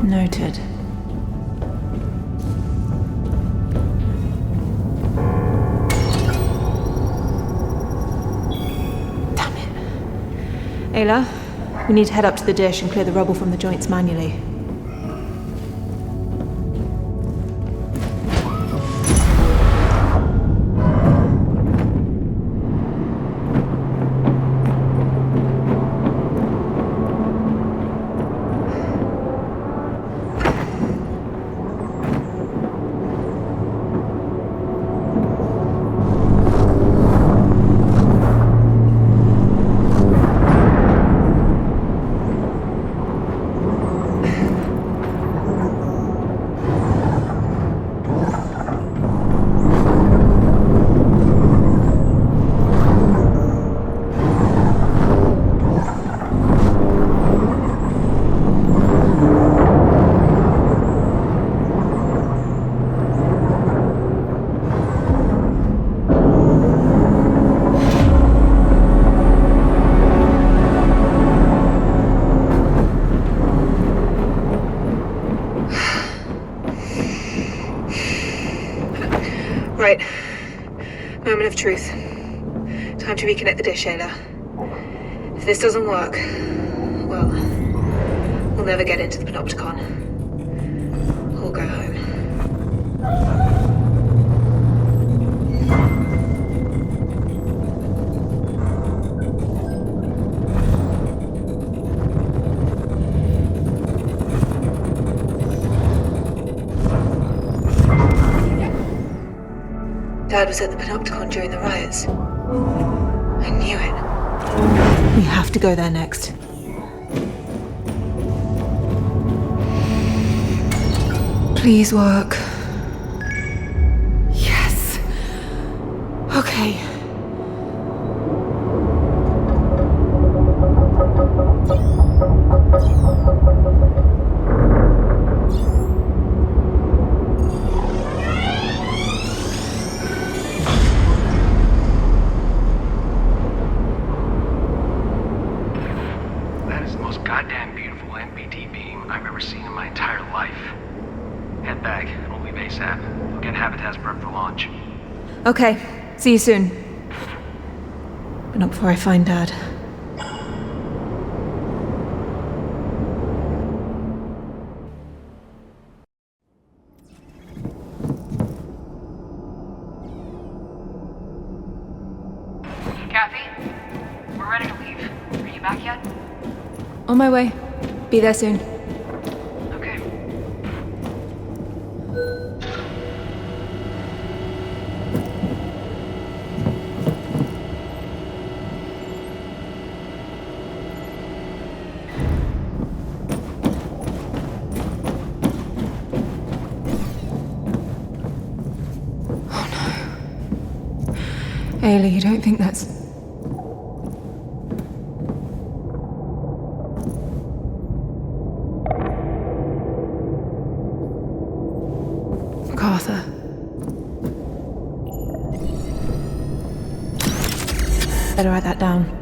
Noted. Damn it. Ayla, we need to head up to the dish and clear the rubble from the joints manually. Right. Moment of truth. Time to reconnect the dish, Ayla. If this doesn't work, well, we'll never get into the Panopticon. We'll go home. Dad was at the Panopticon during the riots. I knew it. We have to go there next. Please work. Yes. Okay. That is the most goddamn beautiful NPT beam I've ever seen in my entire life. Head back. We'll leave ASAP. We'll get Habitats prepped for launch. Okay. See you soon. But not before I find Dad. Kathy, we're ready to leave. Are you back yet? On my way. Be there soon. Okay. Ailey, you don't think that's... MacArthur. Better write that down.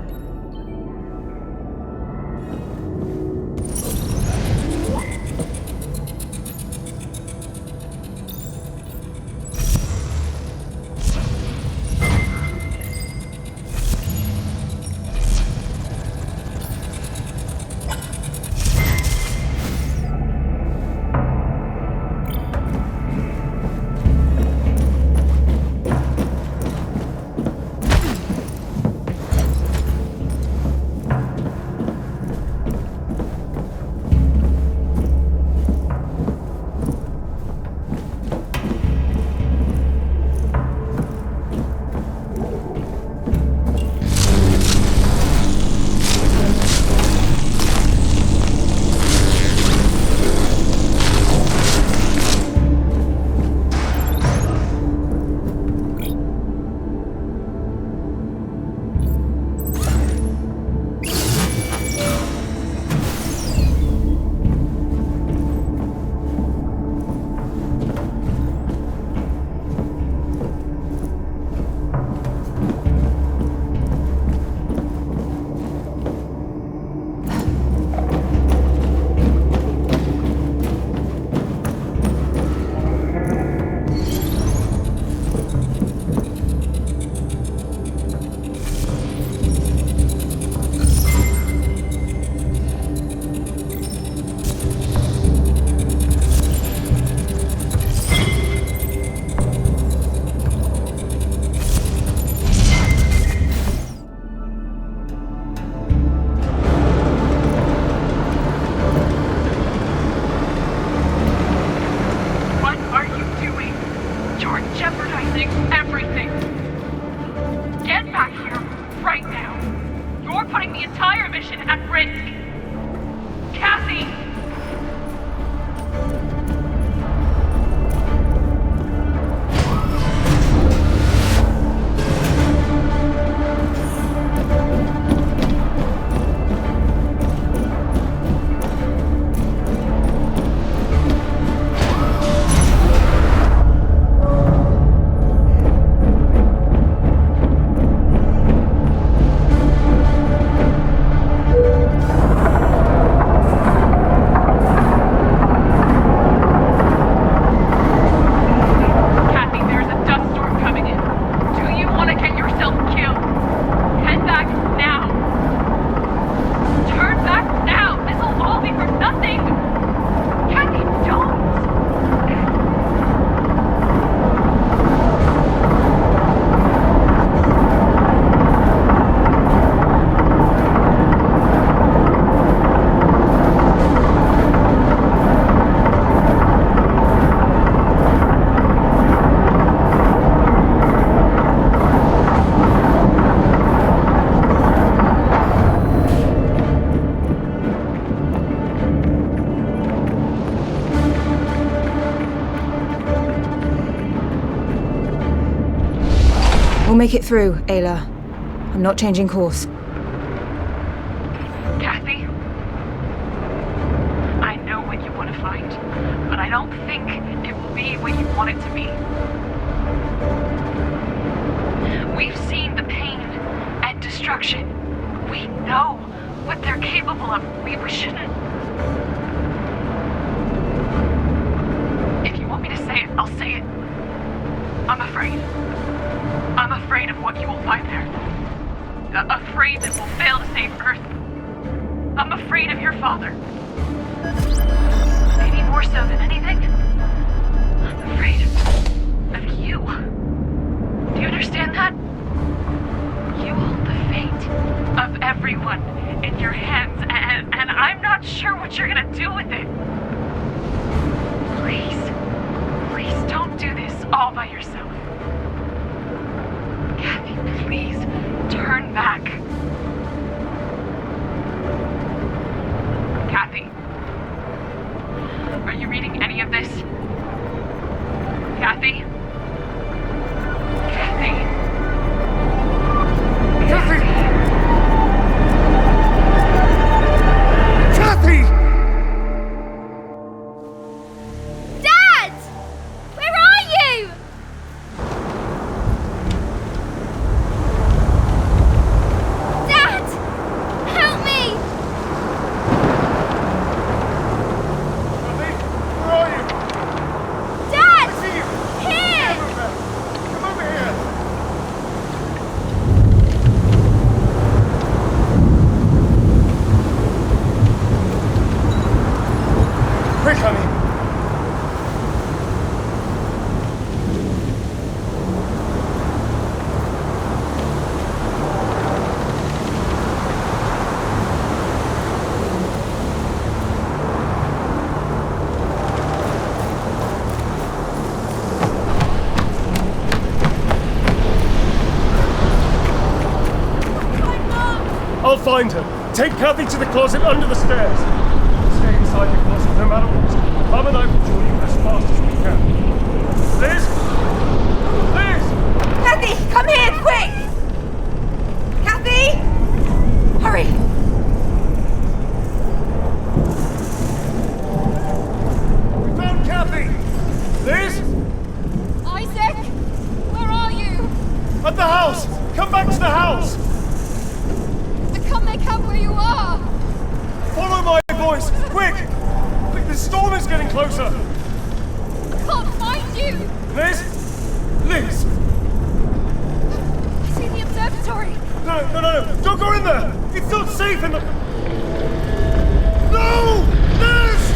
We'll make it through, Ayla. I'm not changing course. Kathy? I know what you want to find, but I don't think it will be what you want it to be. We've seen the pain and destruction. We know what they're capable of. We shouldn't. If you want me to say it, I'll say it. I'm afraid. I'm afraid of what you will find there. Afraid that we'll fail to save Earth. I'm afraid of your father. Maybe more so than anything, I'm afraid of you. Do you understand that? You hold the fate of everyone in your hands, and I'm not sure what you're gonna do with it. Please don't do this all by yourself. Kathy, please turn back. Kathy, are you reading any of this? Kathy? Kathy? Kathy! Kathy! Dad! Where are you? Dad! Help me! Where are you? Dad! I see you! Here! Come over here! Quick, honey! I'll find her. Take Kathy to the closet under the stairs. Stay inside the closet no matter what. Mum and I will join you as fast as we can. Liz? Liz! Kathy, come here, quick! Kathy! Hurry! We found Kathy! Liz? Isaac, where are you? At the house! Come back to the house! I can't make out where you are. Follow my voice! Quick! Quick, the storm is getting closer! I can't find you. Liz? Liz! I see the observatory. No! Don't go in there! It's not safe in the... No! Liz!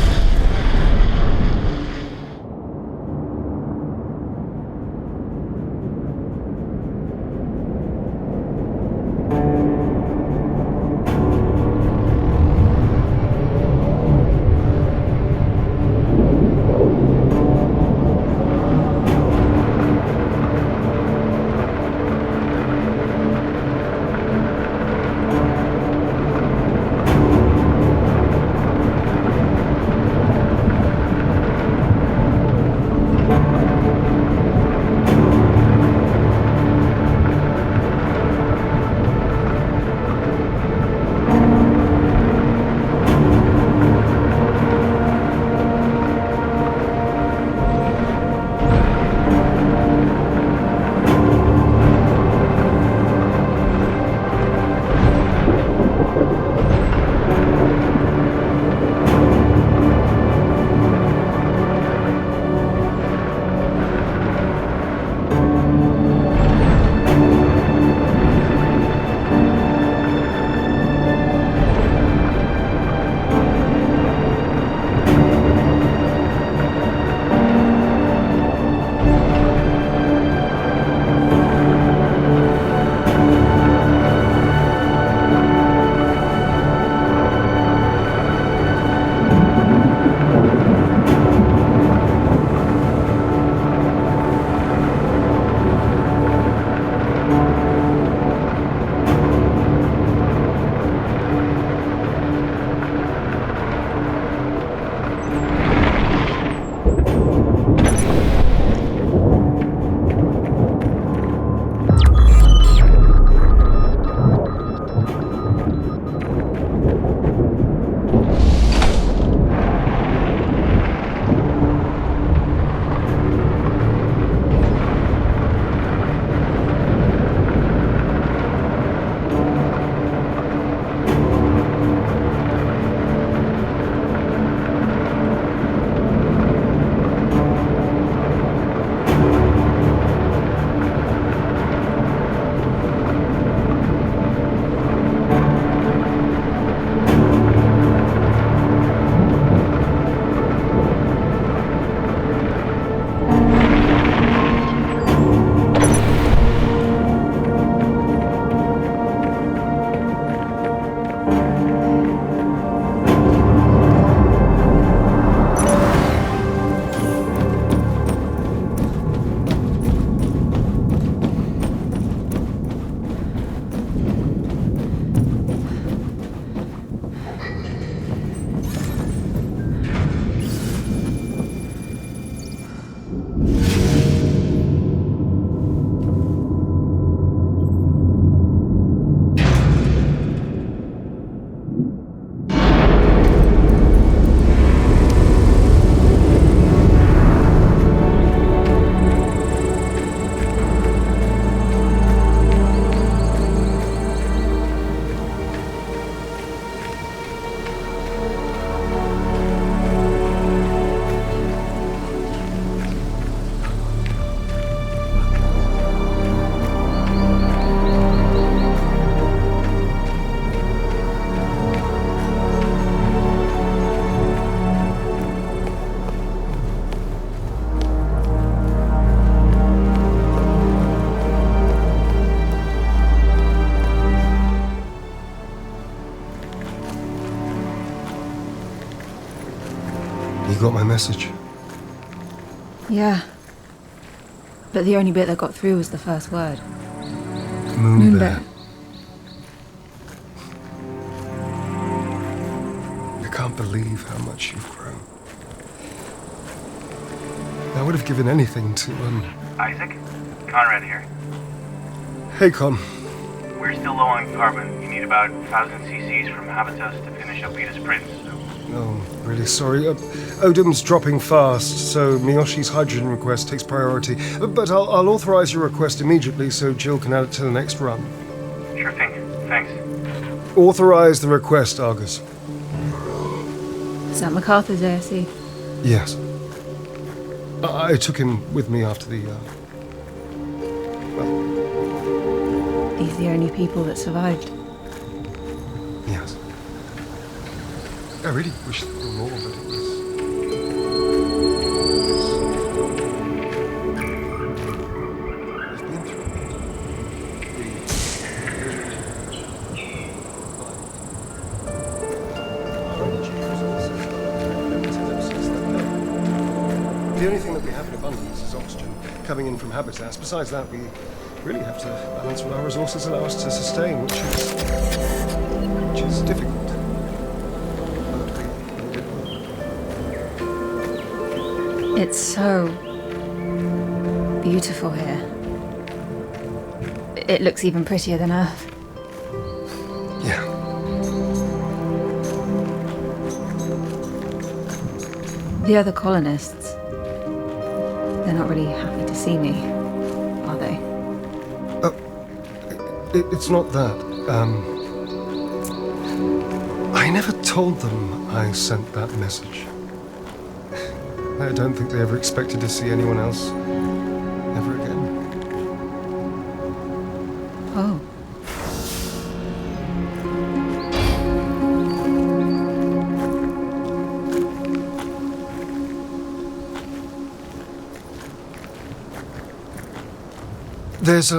got my message? Yeah. But the only bit that got through was the first word. Moonbear. I can't believe how much you've grown. I would have given anything to, Isaac? Conrad here. Hey, Con. We're still low on carbon. You need about 1,000 cc's from Habitus to finish up Peter's prints. Oh, really sorry. Odum's dropping fast, so Miyoshi's hydrogen request takes priority. But I'll authorize your request immediately so Jill can add it to the next run. Sure thing. Thanks. Authorize the request, Argus. Is that MacArthur's ASE? Yes. I took him with me after the, These are the only people that survived. Yes. I really wish there were more, but it was... The only thing that we have in abundance is oxygen coming in from habitats. Besides that, we really have to balance what our resources allow us to sustain, which is difficult. It's so beautiful here. It looks even prettier than Earth. Yeah. The other colonists, they're not really happy to see me, are they? It's not that. I never told them I sent that message. I don't think they ever expected to see anyone else ever again. Oh. There's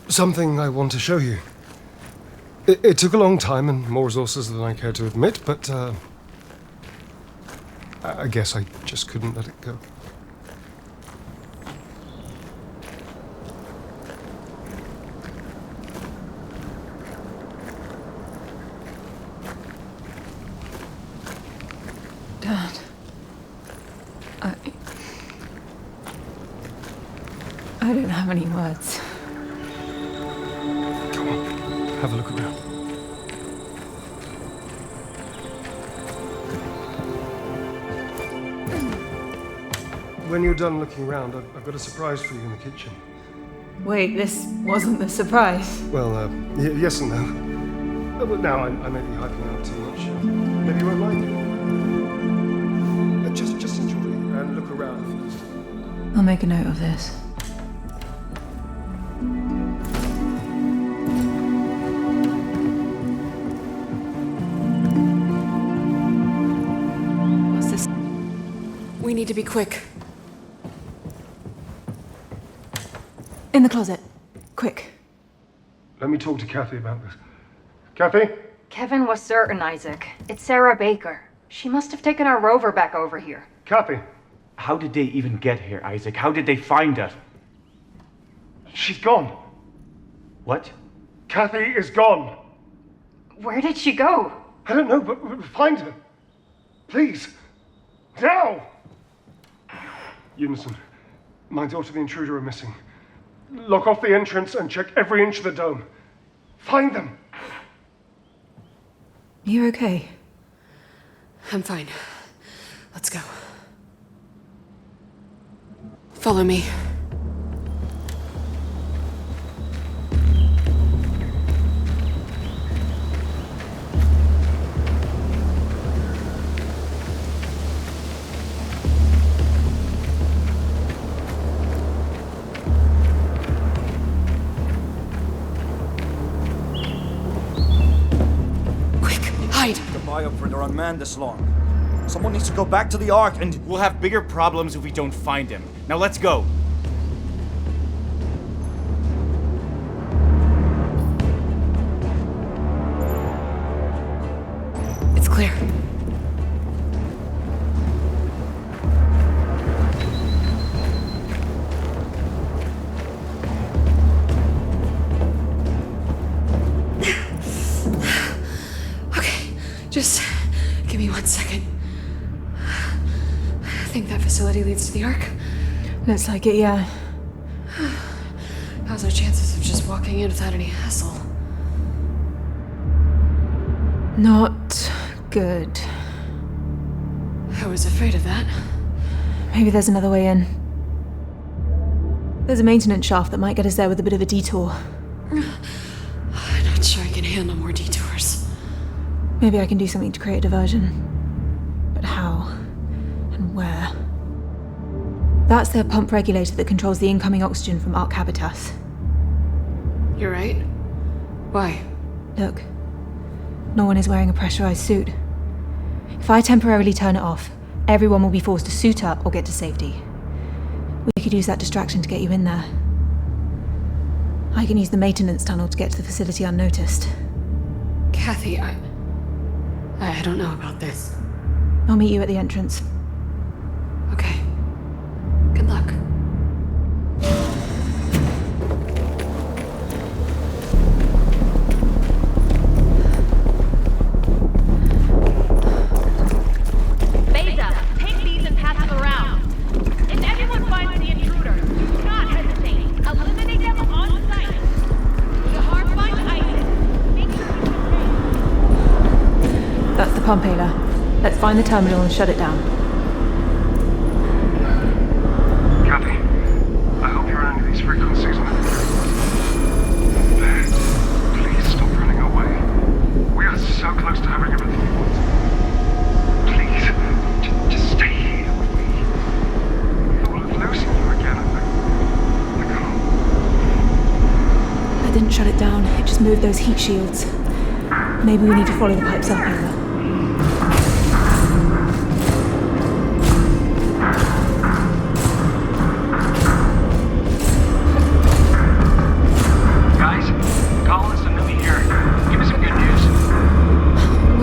something I want to show you. It took a long time and more resources than I care to admit, but I guess I just couldn't let it go. Dad. I don't have any words. Come on, have a look around. When you're done looking around, I've got a surprise for you in the kitchen. Wait, this wasn't the surprise. Well, yes and no. But now I may be hyping out too much. Maybe you won't like it. Just enjoy and look around first. I'll make a note of this. What's this? We need to be quick. In the closet. Quick. Let me talk to Kathy about this. Kathy? Kevin was certain, Isaac. It's Sarah Baker. She must have taken our rover back over here. Kathy? How did they even get here, Isaac? How did they find us? She's gone. What? Kathy is gone. Where did she go? I don't know, but find her. Please. Now! Unison, my daughter, the intruder, are missing. Lock off the entrance and check every inch of the dome. Find them. You okay? I'm fine. Let's go. Follow me. They're unmanned this long. Someone needs to go back to the Ark and... We'll have bigger problems if we don't find him. Now let's go. It's clear. Just give me 1 second. I think that facility leads to the Ark. Looks like it, yeah. How's our chances of just walking in without any hassle? Not good. I was afraid of that. Maybe there's another way in. There's a maintenance shaft that might get us there with a bit of a detour. I'm not sure I can handle more detours. Maybe I can do something to create a diversion. But how? And where? That's their pump regulator that controls the incoming oxygen from Ark habitats. You're right. Why? Look. No one is wearing a pressurized suit. If I temporarily turn it off, everyone will be forced to suit up or get to safety. We could use that distraction to get you in there. I can use the maintenance tunnel to get to the facility unnoticed. Kathy, I don't know about this. I'll meet you at the entrance. Okay. Good luck. Beza, take these and pass them around. If anyone finds the intruders, do not hesitate. Eliminate them on sight. Shahar finds ISIS. Make sure he's okay. That's the pump, Ayla. Let's find the terminal and shut it down. Kathy, I hope you're on any of these frequencies. Please stop running away. We are so close to having everything we want. Please, just stay here with me. The thought of losing you again, I can't. I didn't shut it down. It just moved those heat shields. Maybe we need to follow the pipes up, Ayla.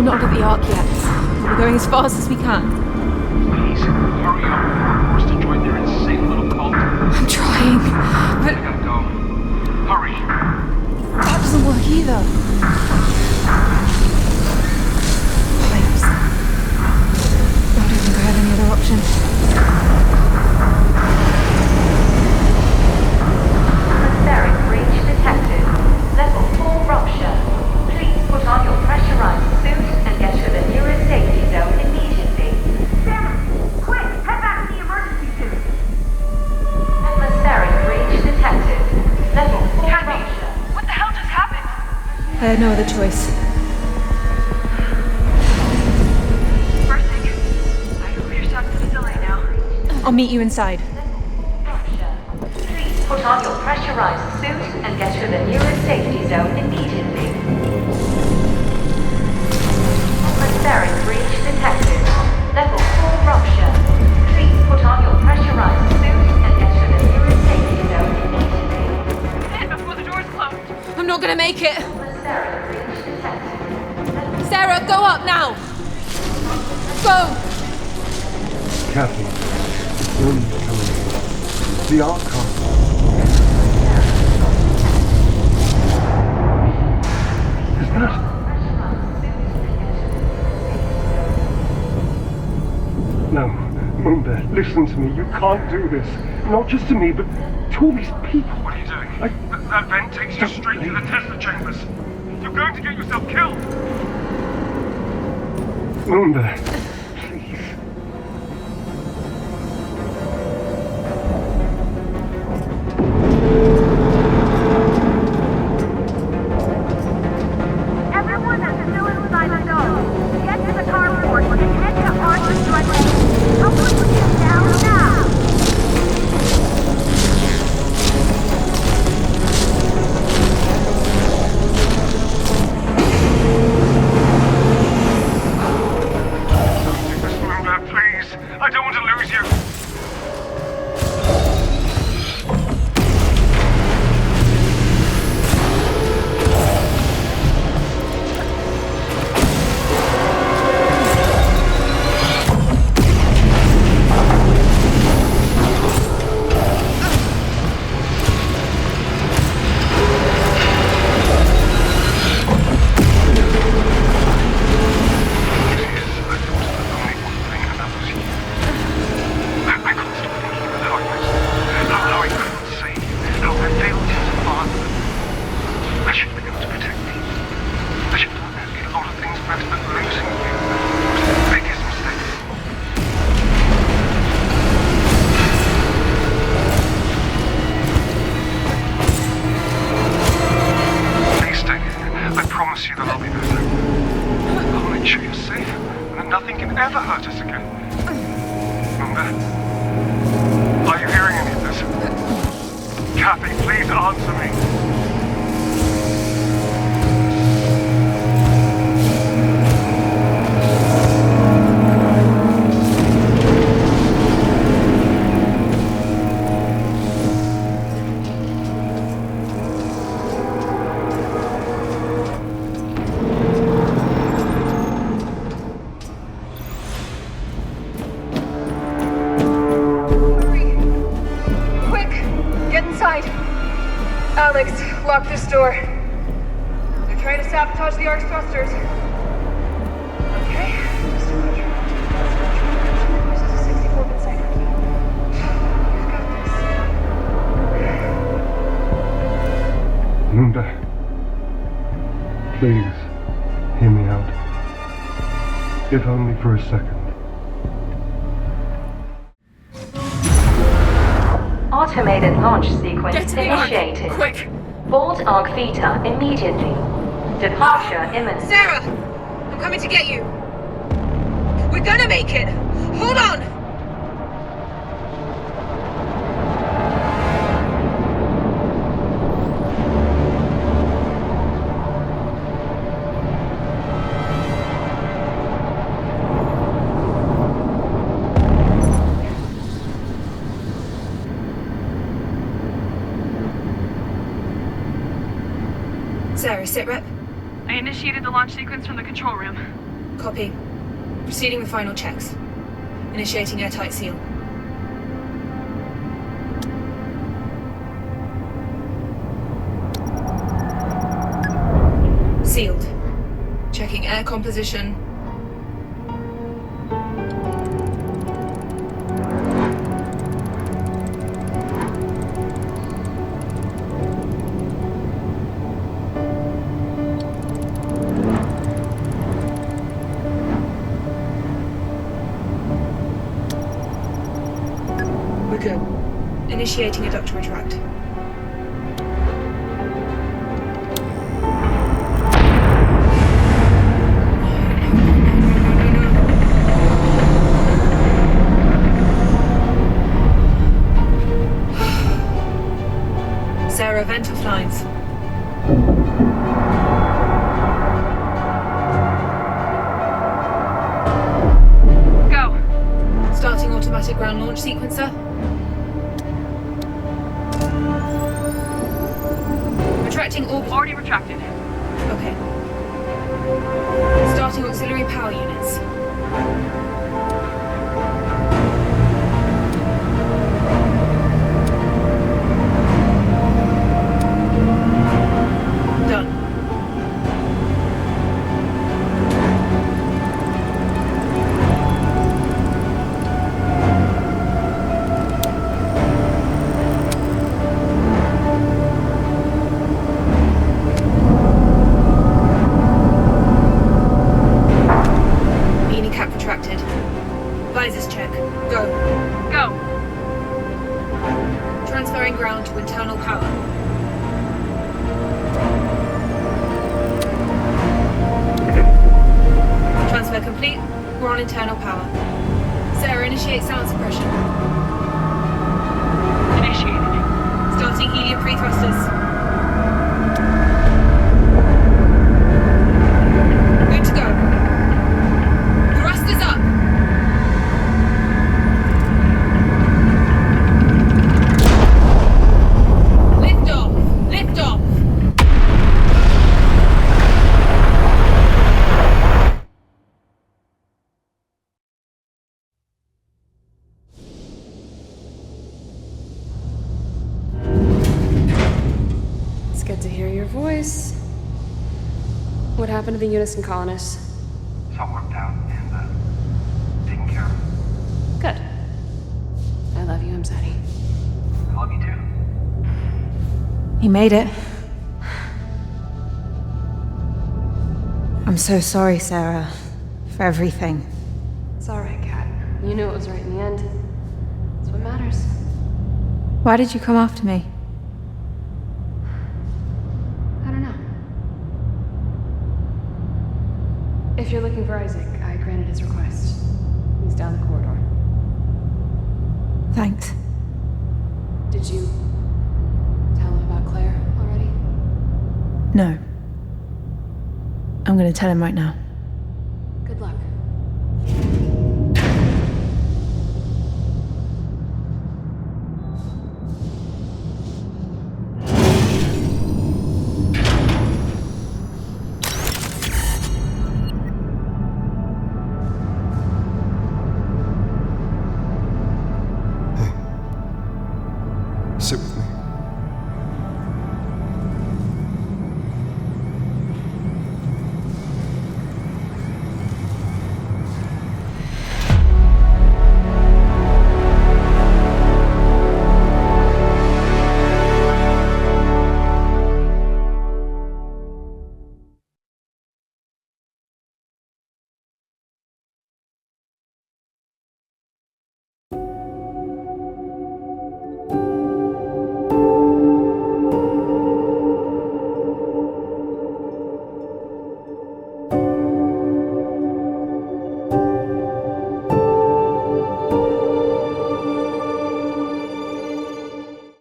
Not at the Ark yet. We're going as fast as we can. Please, hurry up before we're forced to join their insane little cult. I'm trying, but... I gotta go. Hurry. That doesn't work either. Pipes. I don't think I had any other option. Atmospheric breach detected. Level 4 rupture. Please put on your pressurized suit and get to the nearest safety zone immediately. Sarah, quick, head back to the emergency suit. Atmospheric breach detected. Level 4 Kathy, rupture. what the hell just happened? I had no other choice. First thing, I hope you're stuck in the facility now. I'll meet you inside. Please put on your pressurized suit and get to the nearest safety zone immediately. Atmospheric breach detected. Level 4 rupture. Please put on your pressurized suit and get to the nearest safety zone immediately. And before the doors close. I'm not gonna make it. Atmospheric breach detected. Sarah, go up now. Go. Kathy, it's no need coming in. The Ark can't. Is that? No, Munda, listen to me. You can't do this. Not just to me, but to all these people. What are you doing? That vent takes you straight to the Tesla chambers. You're going to get yourself killed. Munda. Everyone that's still inside the dome, get to the carport and head to Arthur's directly. Someone put you down now. Kathy, please answer me. Alex, lock this door. They're trying to sabotage the Ark's thrusters. Okay, just a roger. This is a 64 per second. You've got this. Nunda, please, hear me out. If only for a second. Automated launch sequence initiated. Quick! Board Arc Theta immediately. Departure imminent. Sarah! I'm coming to get you. We're gonna make it! Hold on! Sarah, sit rep. I initiated the launch sequence from the control room. Copy. Proceeding with final checks. Initiating airtight seal. Sealed. Checking air composition. Initiating a duct to retract. Sarah, vent off lines. Go. Starting automatic ground launch sequencer. Retracting orbit. Already retracted. Okay. Starting auxiliary power units. Done. Visors check. Go. Go. Transferring ground to internal power. Transfer complete. We're on internal power. Sarah, initiate sound suppression. Initiated. Starting helium pre-thrusters. Good to go. Thrusters up. What happened to the Unison colonists? It's all worked out and taken care of. Good. I love you, Mzadi. I love you too. He made it. I'm so sorry, Sarah, for everything. It's alright, Kat. You knew it was right in the end. That's what matters. Why did you come after me? I don't know. If you're looking for Isaac, I granted his request. He's down the corridor. Thanks. Did you No. I'm gonna tell him right now.